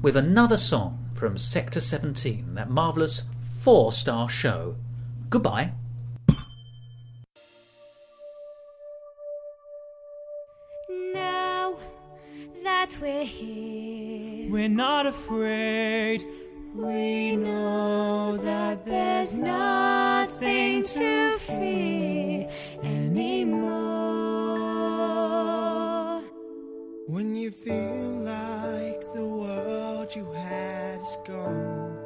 with another song from Sector 17, that marvellous 4-star show. Goodbye. Now that we're here, We're not afraid. We know that there's nothing to fear anymore. When you feel like the world you had is gone,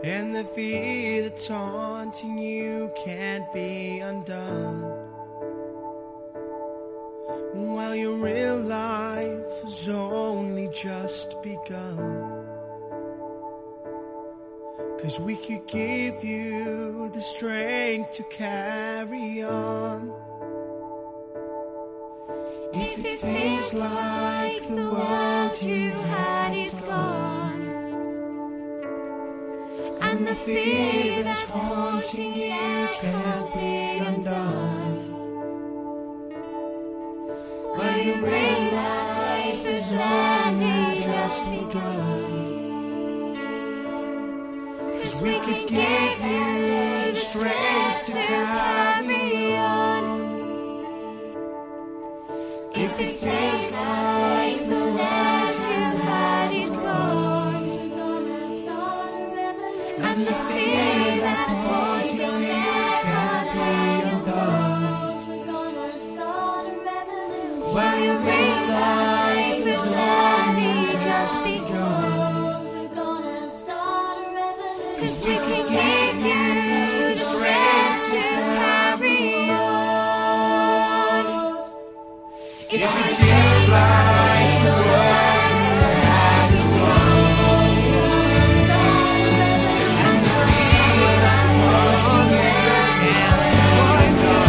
and the fear that's haunting you can't be undone, well, your real life has only just begun. 'Cause we could give you the strength to carry on. If it feels like the world you had is gone, and the fear that's haunting you can't be undone, well, you realize life has only just begun. 'Cause we could give you the strength to carry on. If it feels like the world you had is gone, we're gonna start a revolution, and the fear that's haunting you can't be undone. We're gonna start a revolution. Well, you realize it's only just begun. We're gonna start a revolution. 'Cause we can give you the strength to carry on. If it feels like the world you had is gone, and the fear that's haunting you can't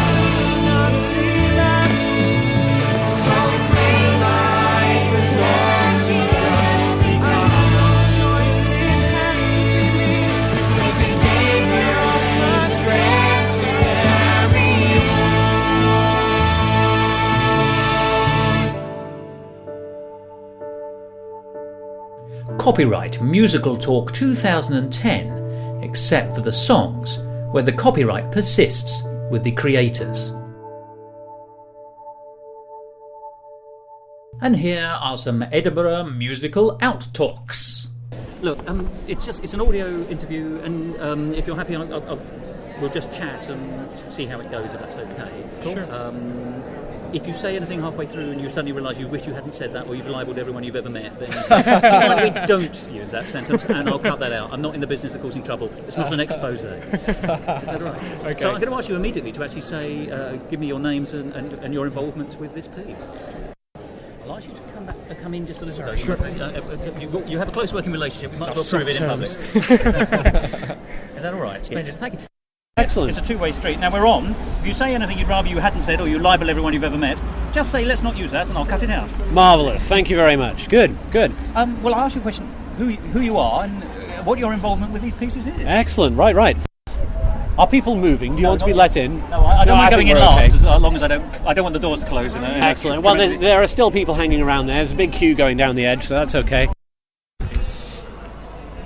not see that. So great life is only just begun. No choice, it had to be me. So if it gave you the strength to carry Copyright Musical Talk 2010, except for the songs, where the copyright persists with the creators. And here are some Edinburgh musical out-talks. Look, it's an audio interview, and if you're happy, we'll just chat and see how it goes, if that's okay. Cool. Sure. If you say anything halfway through and you suddenly realise you wish you hadn't said that, or you've libelled everyone you've ever met, then say, do you mind if we don't use that sentence, and I'll cut that out. I'm not in the business of causing trouble. It's not an expose. Is that right? Okay. So I'm going to ask you immediately to actually say, give me your names and your involvement with this piece. I'll ask you to come in just a little bit. Sure. You have a close working relationship. We might as well prove it in public. Is that all right? Splendid. Yes. Thank you. Excellent. It's a two-way street. Now we're on. If you say anything you'd rather you hadn't said, or you libel everyone you've ever met, just say, let's not use that, and I'll cut it out. Marvellous. Thank you very much. Good. Well, I'll ask you a question. Who you are and what your involvement with these pieces is. Excellent. Right. Are people moving? Do you want to be let in? No, I don't mind going in last, okay. as long as I don't want the doors to close. Excellent. Well, there are still people hanging around there. There's a big queue going down the edge, so that's okay.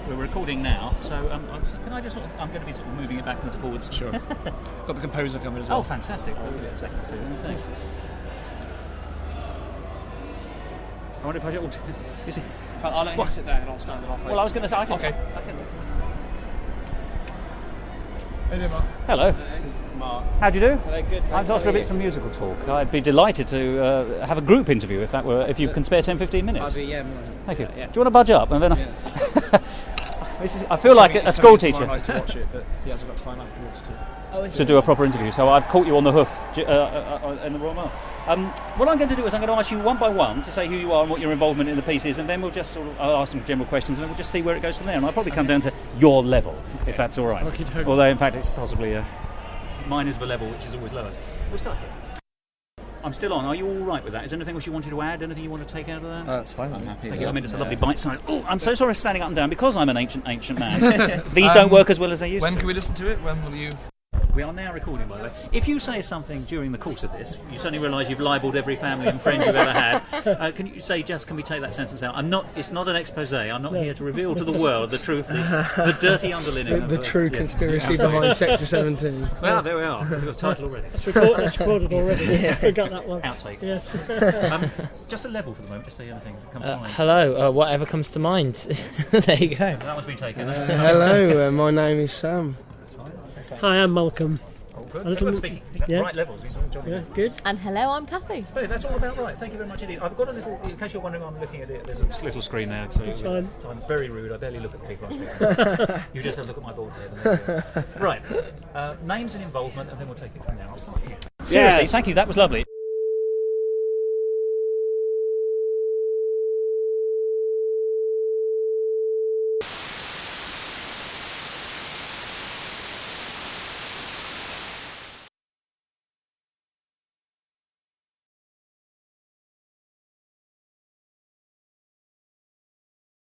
We're recording now, so can I just I'm going to be sort of moving it backwards and forwards. Sure. Got the composer coming as well. Oh, fantastic. Well, a second or two. Thanks. I wonder if I should... Is it... I'll let you sit there and I'll stand halfway. Well, I was going to say... Okay. Hey there, Mark. Hello. This is Mark. How do you do? Hello, good. I'm Thos Ribbits from Musical Talk. I'd be delighted to have a group interview if you can spare 10-15 minutes. Yeah, thank you. Yeah. Do you want to budge up? And then I feel like a school teacher. I'd like to watch it, but he hasn't got time afterwards to do a proper interview. So I've caught you on the hoof in the Royal Mile. What I'm going to do is I'm going to ask you one by one to say who you are and what your involvement in the piece is, and then we'll just I'll ask some general questions, and then we'll just see where it goes from there. And I'll probably come down to your level, if that's all right. Okay. Although, in fact, it's possibly mine is the level, which is always lowest. We'll start here. I'm still on. Are you all right with that? Is there anything else you wanted to add? Anything you want to take out of that? That's fine. I'm happy. Thank you. I mean, it's a lovely bite size. Oh, I'm so sorry for standing up and down because I'm an ancient man. These don't work as well as they used to. When can we listen to it? When will you... We are now recording, by the way. If you say something during the course of this, you suddenly realise you've libelled every family and friend you've ever had. Can you say, can we take that sentence out? It's not an expose. I'm not here to reveal to the world the truth, the dirty underlinen. The true conspiracy behind Sector 17. Well, there we are. We've got a title already. That's recorded already. We got that one. Outtakes. Yes. Just a level for the moment. Just say anything that comes to mind. Hello, whatever comes to mind. There you go. That one's been taken. Hello, my name is Sam. Hi, I'm Malcolm. Oh, good. Good speaking. Right levels. He's all jolly. Yeah, good. And hello, I'm Kathy. Hey, that's all about right. Thank you very much indeed. I've got a little, in case you're wondering, I'm looking at it. There's a little screen now, so I'm very rude. I barely look at the people I'm speaking to. You just have a look at my board here. Right. Names and involvement, and then we'll take it from there. I'll start here. Seriously, thank you. That was lovely.